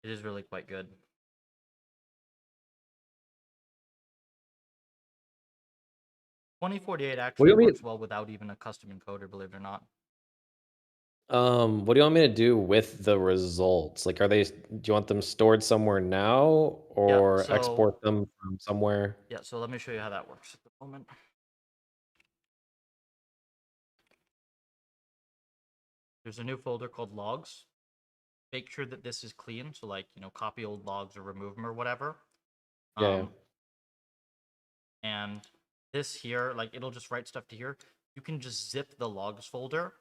It is really quite good. 2048 What do actually you want me? works well without even a custom encoder, believe it or not. What do you want me to do with the results? Like, do you want them stored somewhere now Yeah, or so export them from somewhere? yeah, so let me show you how that works at the moment. There's a new folder called logs. Make sure that this is clean. So like, copy old logs or remove them or whatever. Yeah. And this here, like it'll just write stuff to here. You can just zip the logs folder.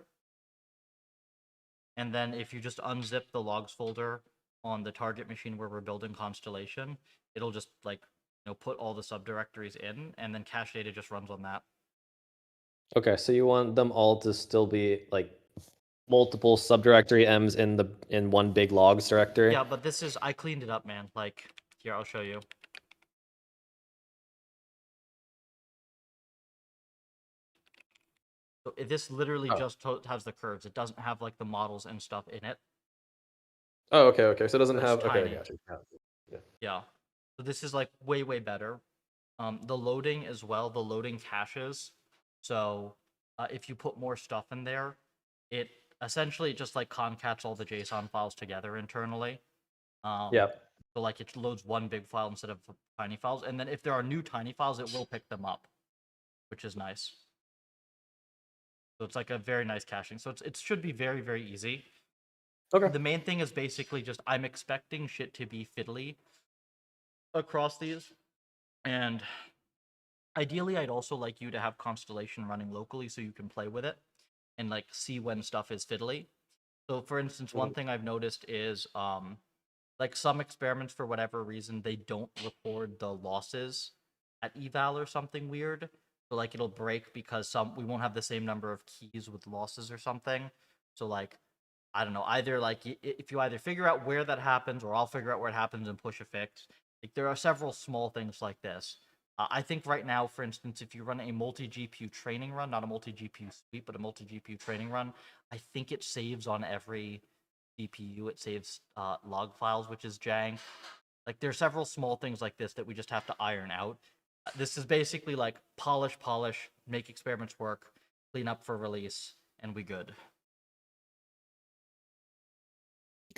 And then if you just unzip the logs folder on the target machine where we're building Constellation, it'll just like, put all the subdirectories in, and then cache data just runs on that. Okay, so you want them all to still be like multiple subdirectory M's in one big logs directory? Yeah, but I cleaned it up, man. Like, here, I'll show you. So this literally Oh. just has the curves. It doesn't have like the models and stuff in it. Oh, okay. So it doesn't So it's have. Okay, I tiny. got you. Yeah. Yeah. So this is like way better. The loading as well. The loading caches. So if you put more stuff in there, it essentially just like concats all the JSON files together internally. Yeah. So like it loads one big file instead of tiny files, and then if there are new tiny files, it will pick them up, which is nice. So it's like a very nice caching. So it should be very easy. Okay. The main thing is basically just I'm expecting shit to be fiddly across these, and ideally I'd also like you to have Constellation running locally so you can play with it and like see when stuff is fiddly. So for instance, one thing I've noticed is like some experiments for whatever reason they don't record the losses at eval or something weird. So like it'll break because we won't have the same number of keys with losses or something. So like I don't know, either like if you either figure out where that happens or I'll figure out where it happens and push a fix. Like there are several small things like this. I think right now, for instance, if you run a multi-GPU training run, not a multi-GPU sweep, but a multi-GPU training run, I think it saves on every GPU. It saves log files, which is jank. Like there are several small things like this that we just have to iron out. This is basically like polish, make experiments work, clean up for release, and we good.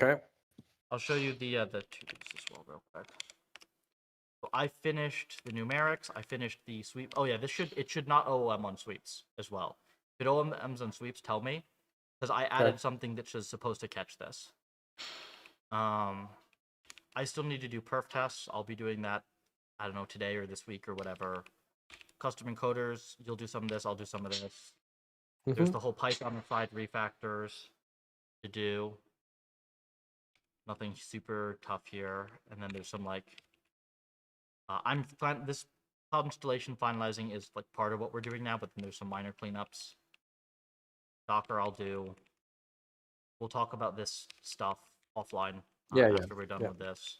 Okay. I'll show you the tubes as well real quick. So I finished the numerics. I finished the sweep. Oh yeah, it should not OOM on sweeps as well. If it OOMs on sweeps, tell me, because I added something that was supposed to catch this. I still need to do perf tests. I'll be doing that, I don't know, today or this week or whatever. Custom encoders, you'll do some of this, I'll do some of this. There's the whole Python side refactors to do. Nothing super tough here. And then there's some like, this installation finalizing is like part of what we're doing now, but then there's some minor cleanups. Docker I'll do. We'll talk about this stuff offline after we're done with this.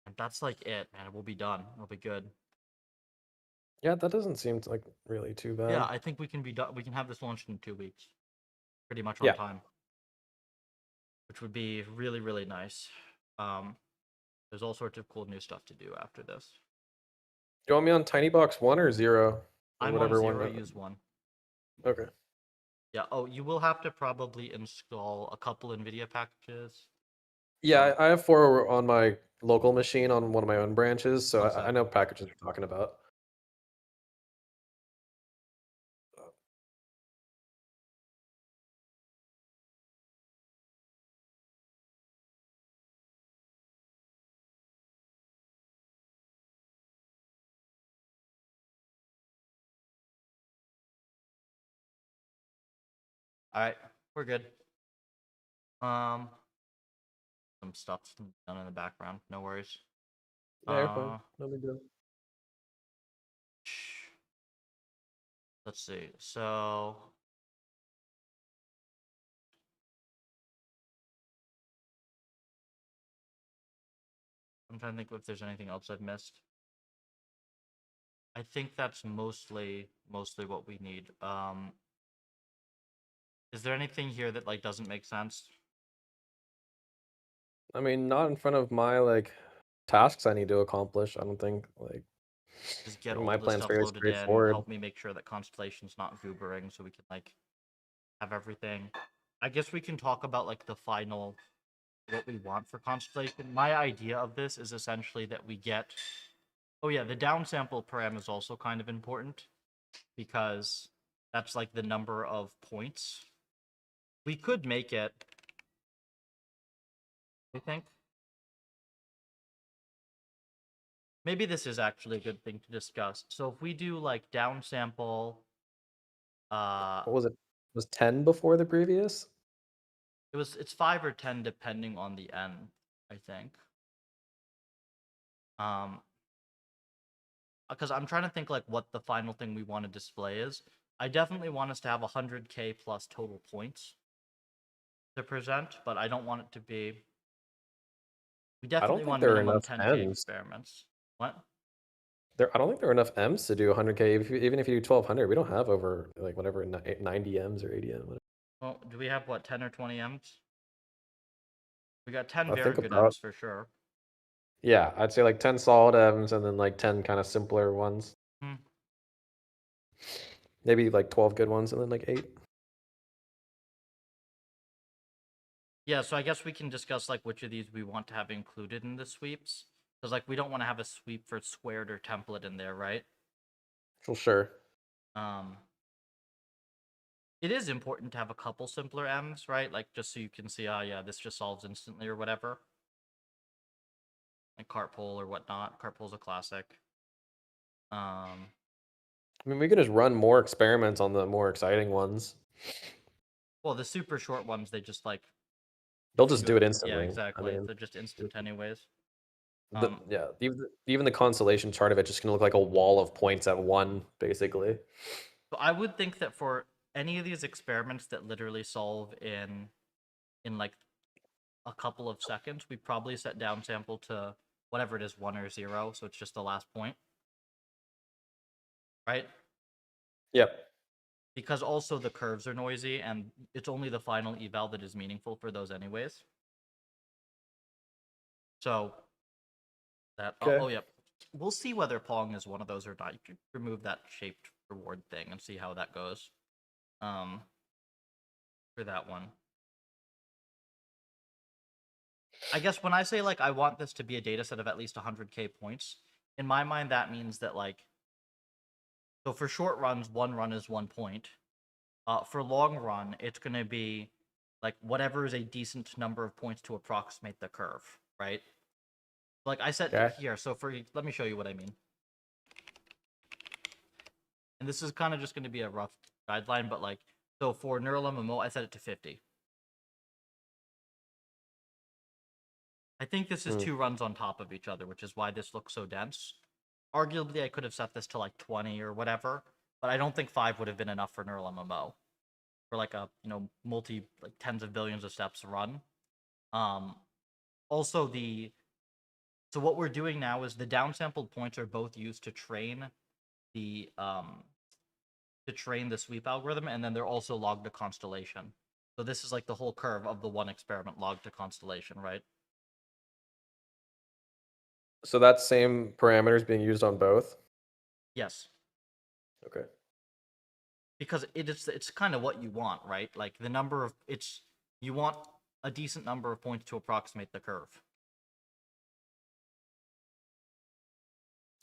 And that's like it, man. We'll be done. We'll be good. Yeah, that doesn't seem like really too bad. Yeah, I think we can be done. We can have this launched in 2 weeks, pretty much on time, which would be really, really nice. There's all sorts of cool new stuff to do after this. Do you want me on TinyBox 1 or 0? Or I'm whatever on 0, one. use 1. Okay. Yeah, oh, you will have to probably install a couple NVIDIA packages. Yeah, I have 4 on my local machine on one of my own branches, so I know packages you're talking about. All right, we're good. Some stuff's done in the background. No worries. Yeah, you're fine. No big deal. Let's see. So I'm trying to think if there's anything else I've missed. I think that's mostly what we need. Is there anything here that like doesn't make sense? I mean, not in front of my like tasks I need to accomplish. I don't think like Just get my all this plan's stuff very loaded in. straightforward. Help me make sure that Constellation's not goobering, so we can like have everything. I guess we can talk about like the final what we want for Constellation. My idea of this is essentially that we get. Oh yeah, the downsample param is also kind of important because that's like the number of points. We could make it. I think. Maybe this is actually a good thing to discuss. So if we do like downsample, What was it? Was 10 before the previous? it's 5 or 10 depending on the n, I think. Because I'm trying to think like what the final thing we want to display is. I definitely want us to have 100k plus total points to present, but I don't want it to be. We definitely want minimum 10k experiments. What? I don't think there are enough M's to do 100k. Even if you do 1200, we don't have over like whatever 90 M's or 80 M's. Whatever. Well, do we have what 10 or 20 M's? We got 10 I very think good about, M's for sure. Yeah, I'd say like 10 solid M's and then like 10 kind of simpler ones. Maybe like 12 good ones and then like 8. Yeah, so I guess we can discuss like which of these we want to have included in the sweeps. Because like we don't want to have a sweep for squared or template in there, right? Well, sure. It is important to have a couple simpler M's, right? Like just so you can see, yeah, this just solves instantly or whatever. Like cartpole or whatnot. Cartpole's a classic. I mean, we could just run more experiments on the more exciting ones. Well, the super short ones, they just like they'll just do it instantly. Yeah, exactly. I mean, they're just instant anyways. Yeah, even the constellation chart of it just gonna look like a wall of points at 1, basically. So I would think that for any of these experiments that literally solve in like a couple of seconds, we probably set downsample to whatever it is, 1 or 0, so it's just the last point. Right? Yep. Because also the curves are noisy, and it's only the final eval that is meaningful for those anyways. So That Okay. oh yep. We'll see whether Pong is one of those or not. You could remove that shaped reward thing and see how that goes. For that one. I guess when I say like I want this to be a data set of at least 100k points, in my mind that means that like so for short runs, one run is 1 point. For long run, it's going to be like whatever is a decent number of points to approximate the curve, right? Like I said Okay. here, so let me show you what I mean. And this is kind of just going to be a rough guideline, but like so for neural MMO, I set it to 50. I think this is 2 runs on top of each other, which is why this looks so dense. Arguably, I could have set this to like 20 or whatever, but I don't think 5 would have been enough for neural MMO for like a multi like tens of billions of steps run. Also so what we're doing now is the downsampled points are both used to train the sweep algorithm, and then they're also logged to constellation. So this is like the whole curve of the one experiment logged to constellation, right? So that same parameter is being used on both? Yes. Okay. Because it's kind of what you want, right? Like the number of you want a decent number of points to approximate the curve.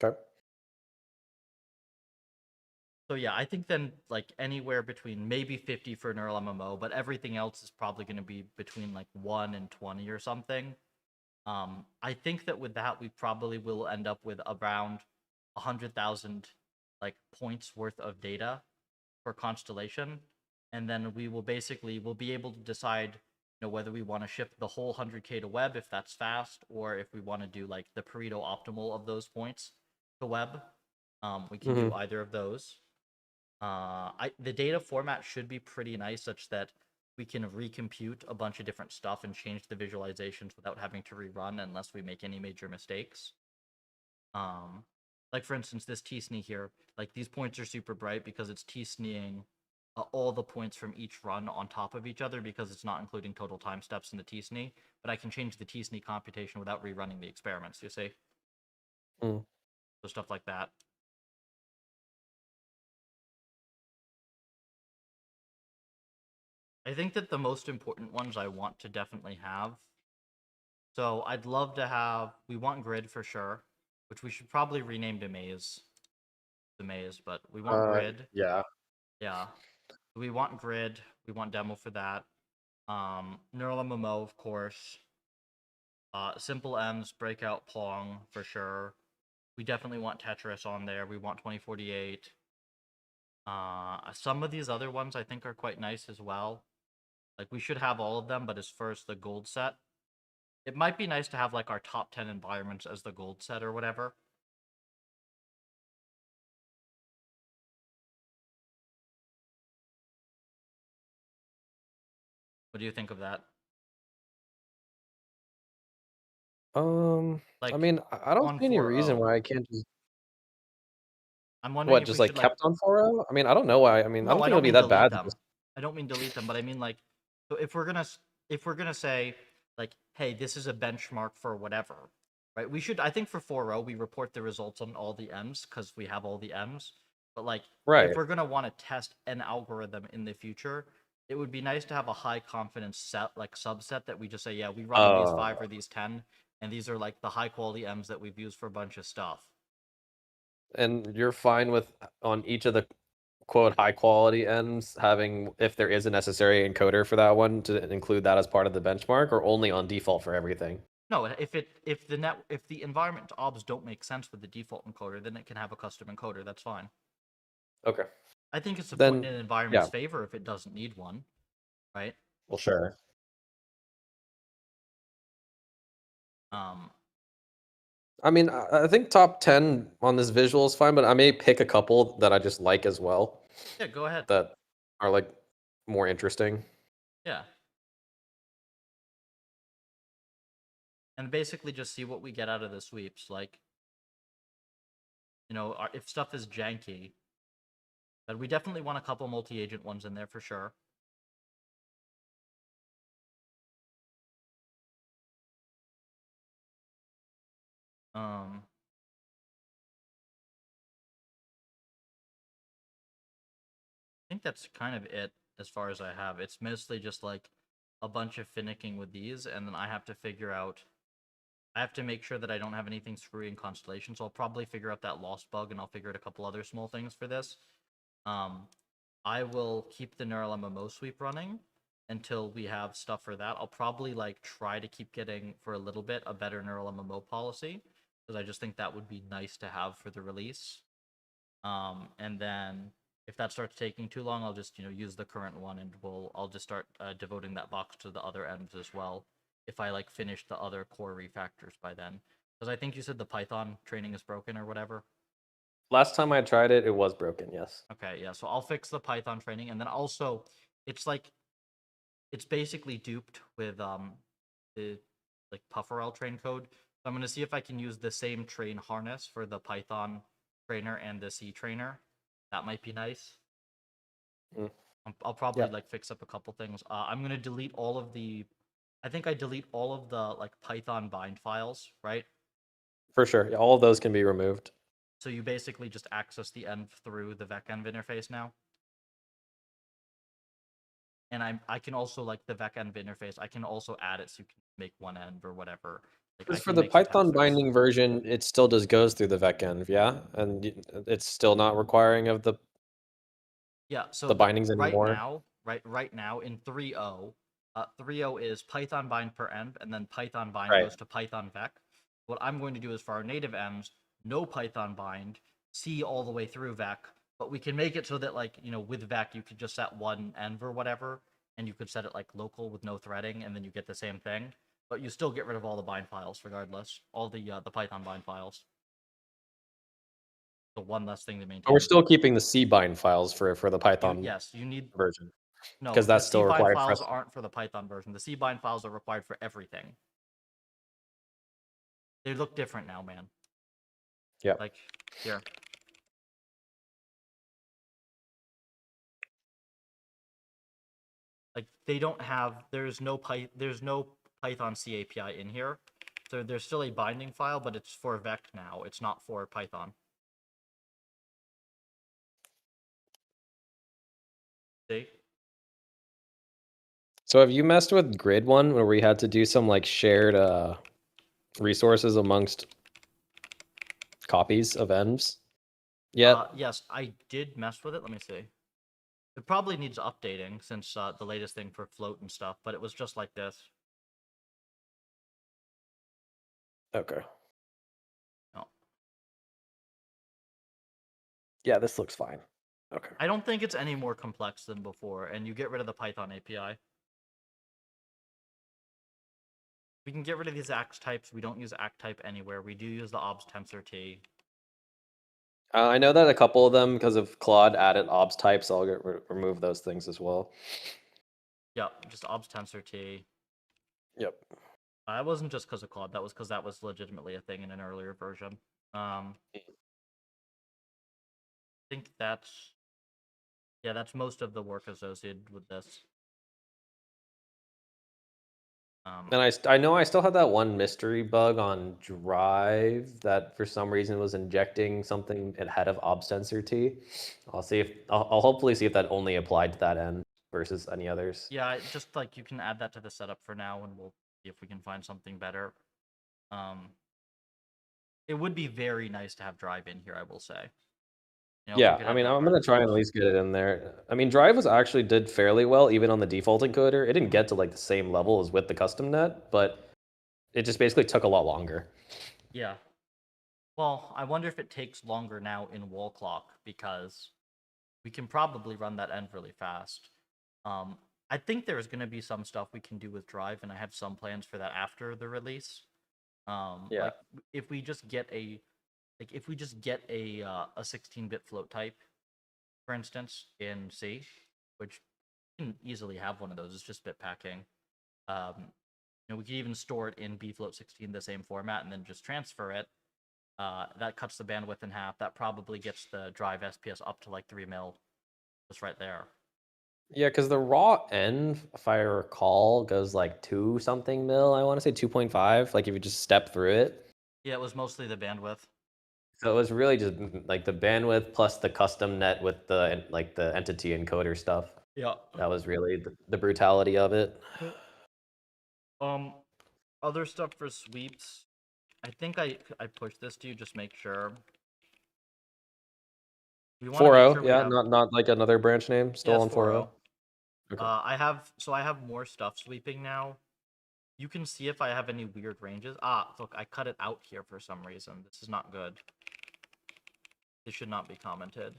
Okay. So yeah, I think then like anywhere between maybe 50 for neural MMO, but everything else is probably going to be between like 1 and 20 or something. I think that with that we probably will end up with around 100,000 like points worth of data for constellation, and then we'll be able to decide whether we want to ship the whole 100k to web if that's fast, or if we want to do like the Pareto optimal of those points to web. We can do either of those. The data format should be pretty nice, such that we can recompute a bunch of different stuff and change the visualizations without having to rerun unless we make any major mistakes. Like for instance, this t-snee here, like these points are super bright because it's t-sneeing all the points from each run on top of each other because it's not including total time steps in the t-snee, but I can change the t-snee computation without rerunning the experiments, you see? So stuff like that. I think that the most important ones I want to definitely have. So I'd love to have, we want grid for sure, which we should probably rename to maze. The maze, but we want grid. Yeah. Yeah. We want grid. We want demo for that. Neural MMO, of course. Simple M's, breakout Pong for sure. We definitely want Tetris on there. We want 2048. Some of these other ones I think are quite nice as well. Like we should have all of them, but as first the gold set. It might be nice to have like our top 10 environments as the gold set or whatever. What do you think of that? I Like mean, I don't on see any reason 4.0. why I can't just I'm wondering if just we should like like kept on 4.0? I mean, I don't know why. I mean, I no, don't I think don't it'll be mean that delete bad to them. just I don't mean delete them, but I mean like so if we're gonna say like, hey, this is a benchmark for whatever, right? We should I think for 4.0 we report the results on all the M's because we have all the M's. But like right. if we're gonna want to test an algorithm in the future, it would be nice to have a high confidence set like subset that we just say, yeah, we run these 5 or these 10, and these are like the high quality M's that we've used for a bunch of stuff. And you're fine with on each of the quote high quality ends having, if there is a necessary encoder for that one, to include that as part of the benchmark, or only on default for everything? No, if the environment obs don't make sense with the default encoder, then it can have a custom encoder. That's fine. Okay. I think it's a point Then in an environment's yeah, favor if it doesn't need one, right? well sure. Um, I mean, I think top 10 on this visual is fine, but I may pick a couple that I just like as well yeah, go ahead. that are like more interesting. Yeah, and basically just see what we get out of the sweeps. Like, if stuff is janky, but we definitely want a couple multi-agent ones in there for sure. I think that's kind of it as far as I have. It's mostly just like a bunch of finicking with these, and then I have to figure out. I have to make sure that I don't have anything screwy in Constellation, so I'll probably figure out that lost bug, and I'll figure out a couple other small things for this. Um, I will keep the neural MMO sweep running until we have stuff for that. I'll probably like try to keep getting for a little bit a better neural MMO policy because I just think that would be nice to have for the release. And then if that starts taking too long, I'll just use the current one, and I'll just start devoting that box to the other ends as well. If I like finish the other core refactors by then, because I think you said the Python training is broken or whatever. Last time I tried it, it was broken. Yes. Okay, yeah. So I'll fix the Python training, and then also, it's like it's basically duped with the like Pufferel train code. So I'm gonna see if I can use the same train harness for the Python trainer and the C trainer. That might be nice. Mm. I'll probably Yeah. like fix up a couple things. I'm gonna delete all of the. I think I delete all of the like Python bind files, right? For sure. Yeah, all of those can be removed. So you basically just access the env through the vec-env interface now. And I can also like the vec-env interface. I can also add it so you can make one env or whatever. Like I Because for can the make some Python pass-throughs. binding version, it still just goes through the vec-env, yeah? And it's still not requiring of Yeah, so the bindings right anymore? now, right now in 3.0, 3.0 is Python bind per env, and then Python bind Right. goes to Python vec. What I'm going to do is for our native envs, no Python bind, C all the way through vec, but we can make it so that like, with vec you could just set one env or whatever, and you could set it like local with no threading, and then you get the same thing. But you still get rid of all the bind files regardless, all the Python bind files. So one less thing to But we're maintain. still keeping the C bind files for the Python Yes, you need. version No, because the that's still cbind required for files us. aren't for the Python version. The cbind files are required for everything. They look different now, man. Yeah. Like here. Like they don't have there's no Python C API in here. So there's still a binding file, but it's for vec now. It's not for Python. See? So have you messed with Grid one where we had to do some like shared resources amongst copies of envs yet? Yes, I did mess with it. Let me see. It probably needs updating since the latest thing for float and stuff, but it was just like this. Okay. No. Yeah, this looks fine. Okay. I don't think it's any more complex than before, and you get rid of the Python API. We can get rid of these act types. We don't use act type anywhere. We do use the obs tensor t. I know that a couple of them, because of Claude, added obs types. So I'll remove those things as well. Yep, just obs tensor t. Yep. It wasn't just because of Claude. That was because that was legitimately a thing in an earlier version. I think that's most of the work associated with this. And I know I still have that one mystery bug on Drive that for some reason was injecting something ahead of obs tensor t. I'll hopefully see if that only applied to that end versus any others. Yeah, just like you can add that to the setup for now, and we'll see if we can find something better. It would be very nice to have Drive in here, I will say. Yeah, I mean, I'm gonna try and at least get it in there. I mean, Drive was actually did fairly well even on the default encoder. It didn't get to like the same level as with the custom net, but it just basically took a lot longer. Yeah. Well, I wonder if it takes longer now in wall clock because we can probably run that end really fast. I think there's going to be some stuff we can do with Drive, and I have some plans for that after the release. Yeah. Like if we just get a 16-bit float type, for instance, in C, which you can easily have one of those. It's just bit packing. We could even store it in bfloat 16, the same format, and then just transfer it. That cuts the bandwidth in half. That probably gets the Drive SPS up to like 3 mil, just right there. Yeah, because the raw end, if I recall, goes like 2 something mil. I want to say 2.5. Like if you just step through it. Yeah, it was mostly the bandwidth. So it was really just like the bandwidth plus the custom net with the like the entity encoder stuff. Yeah. That was really the brutality of it. Um, other stuff for sweeps. I think I pushed this to you, just make sure. We want to make 4.0, sure we yeah, have not like another branch name, still yes on 4.0. 4.0. Okay. I have more stuff sweeping now. You can see if I have any weird ranges. Ah, look, I cut it out here for some reason. This is not good. This should not be commented.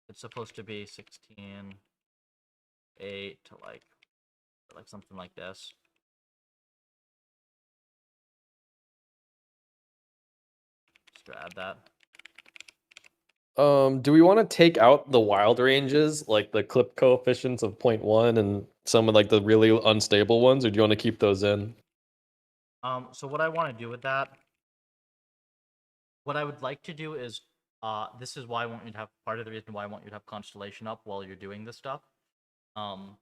It's supposed to be 16, 8 to like something like this. Just to add that. Do we want to take out the wild ranges, like the clip coefficients of 0.1 and some of like the really unstable ones, or do you want to keep those in? So what I want to do with that, what I would like to do is, this is why I want you to have part of the reason why I want you to have Constellation up while you're doing this stuff. Um,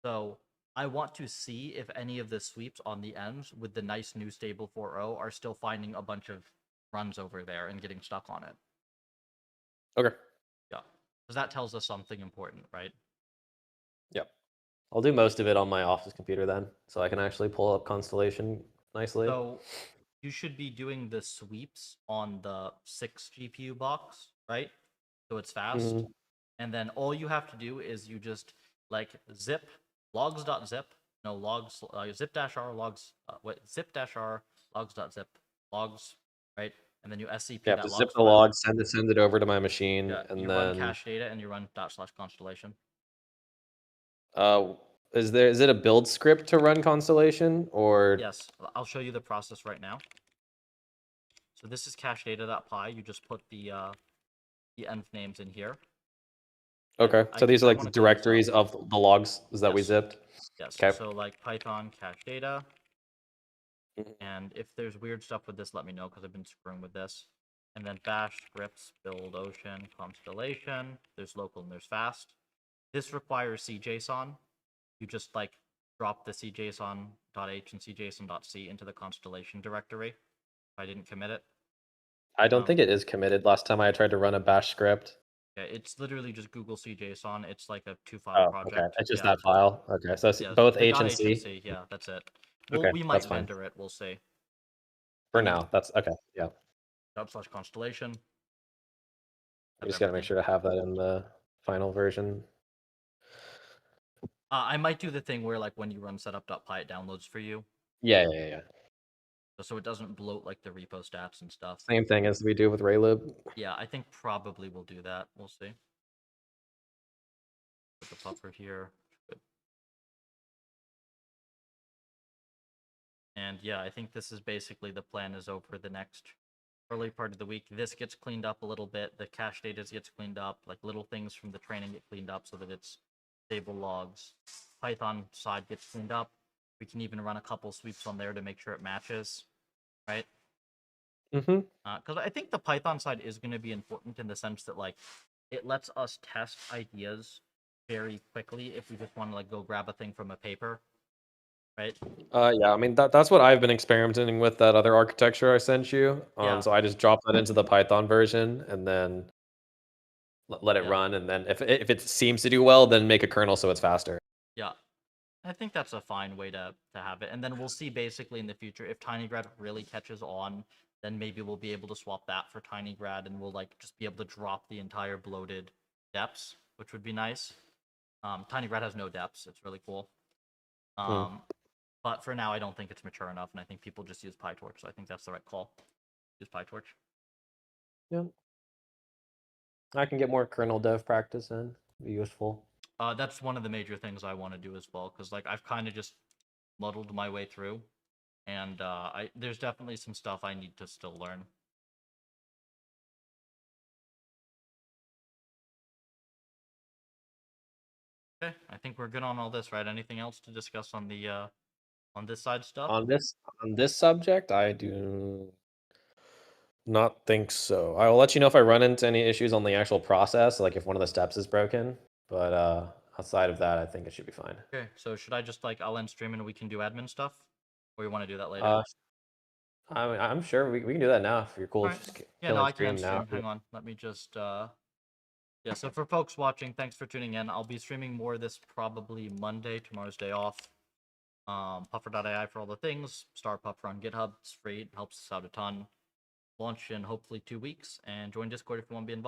so I want to see if any of the sweeps on the ends with the nice new stable 4.0 are still finding a bunch of runs over there and getting stuck on it. Okay. Yeah, because that tells us something important, right? Yep. I'll do most of it on my office computer then, so I can actually pull up Constellation nicely. So you should be doing the sweeps on the 6 GPU box, right? So it's fast. Mhm. And then all you have to do is you just like zip logs.zip, no logs, zip dash r logs, zip dash r logs.zip logs, right? And then you SCP You have that to zip logs the file. log, send it over to my machine, Yeah, and you run then cache data and you run / constellation. uh, is it a build script to run Constellation or Yes, I'll show you the process right now. So this is cache data.py. You just put the env names in here. And okay? So these are I like want the to clean this up. directories of the logs that we Yes. zipped. Yes. Okay. So like Python cache data. Mhm. And if there's weird stuff with this, let me know because I've been screwing with this. And then bash scripts build ocean constellation. There's local and there's fast. This requires CJSON. You just like drop the CJSON.h and CJSON.c into the constellation directory. If I didn't commit it. I don't Um, think it is committed. Last time I tried to run a bash script. yeah, it's literally just Google CJSON. It's like a 2-file Oh, okay. project. It's just Yeah, that file. Okay, so it's yeah. both The H and .h and C. c. Yeah, that's it. Well, Okay, we that's might fine vendor it. We'll see. for I mean, now. That's okay. Yeah, / constellation. we Have just gotta make everything. sure to have that in the final version. I might do the thing where like when you run setup.py, it downloads for you, Yeah. so it doesn't bloat like the repo stats and stuff. Same thing as we do with Raylib. Yeah, I think probably we'll do that. We'll see. Put the buffer here. Good. And yeah, I think this is basically the plan is over the next early part of the week. This gets cleaned up a little bit. The cache data gets cleaned up. Like little things from the training get cleaned up so that it's stable logs. Python side gets cleaned up. We can even run a couple sweeps on there to make sure it matches, right? Mm-hmm. Because I think the Python side is going to be important in the sense that like it lets us test ideas very quickly if we just want to like go grab a thing from a paper, right? Yeah, I mean that's what I've been experimenting with that other architecture I sent you. Yeah, So I just drop that into the Python version and then let it yeah, run, and then if it seems to do well, then make a kernel so it's faster. yeah. I think that's a fine way to have it, and then we'll see basically in the future if TinyGrad really catches on. Then maybe we'll be able to swap that for TinyGrad, and we'll like just be able to drop the entire bloated depths, which would be nice. TinyGrad has no depths; it's really cool. Hmm. Um, But for now, I don't think it's mature enough, and I think people just use PyTorch. So I think that's the right call. Use PyTorch. Yeah, I can get more kernel dev practice in. Be useful. That's one of the major things I want to do as well, because like I've kind of just muddled my way through, and I there's definitely some stuff I need to still learn. Okay, I think we're good on all this, right? Anything else to discuss on this side stuff? On this subject, I do not think so. I will let you know if I run into any issues on the actual process, like if one of the steps is broken. But outside of that, I think it should be fine. Okay, so should I just like I'll end stream and we can do admin stuff? Or you want to do that later? I'm sure we can do that now if you're cool. Alright. Just Yeah, no, killing I can stream now. stream. Hang on. Let me just yeah, so for folks watching, thanks for tuning in. I'll be streaming more of this probably Monday, tomorrow's day off. Puffer.ai for all the things. Start Puffer on GitHub. It's free. It helps us out a ton. Launch in hopefully 2 weeks. And join Discord if you want to be involved.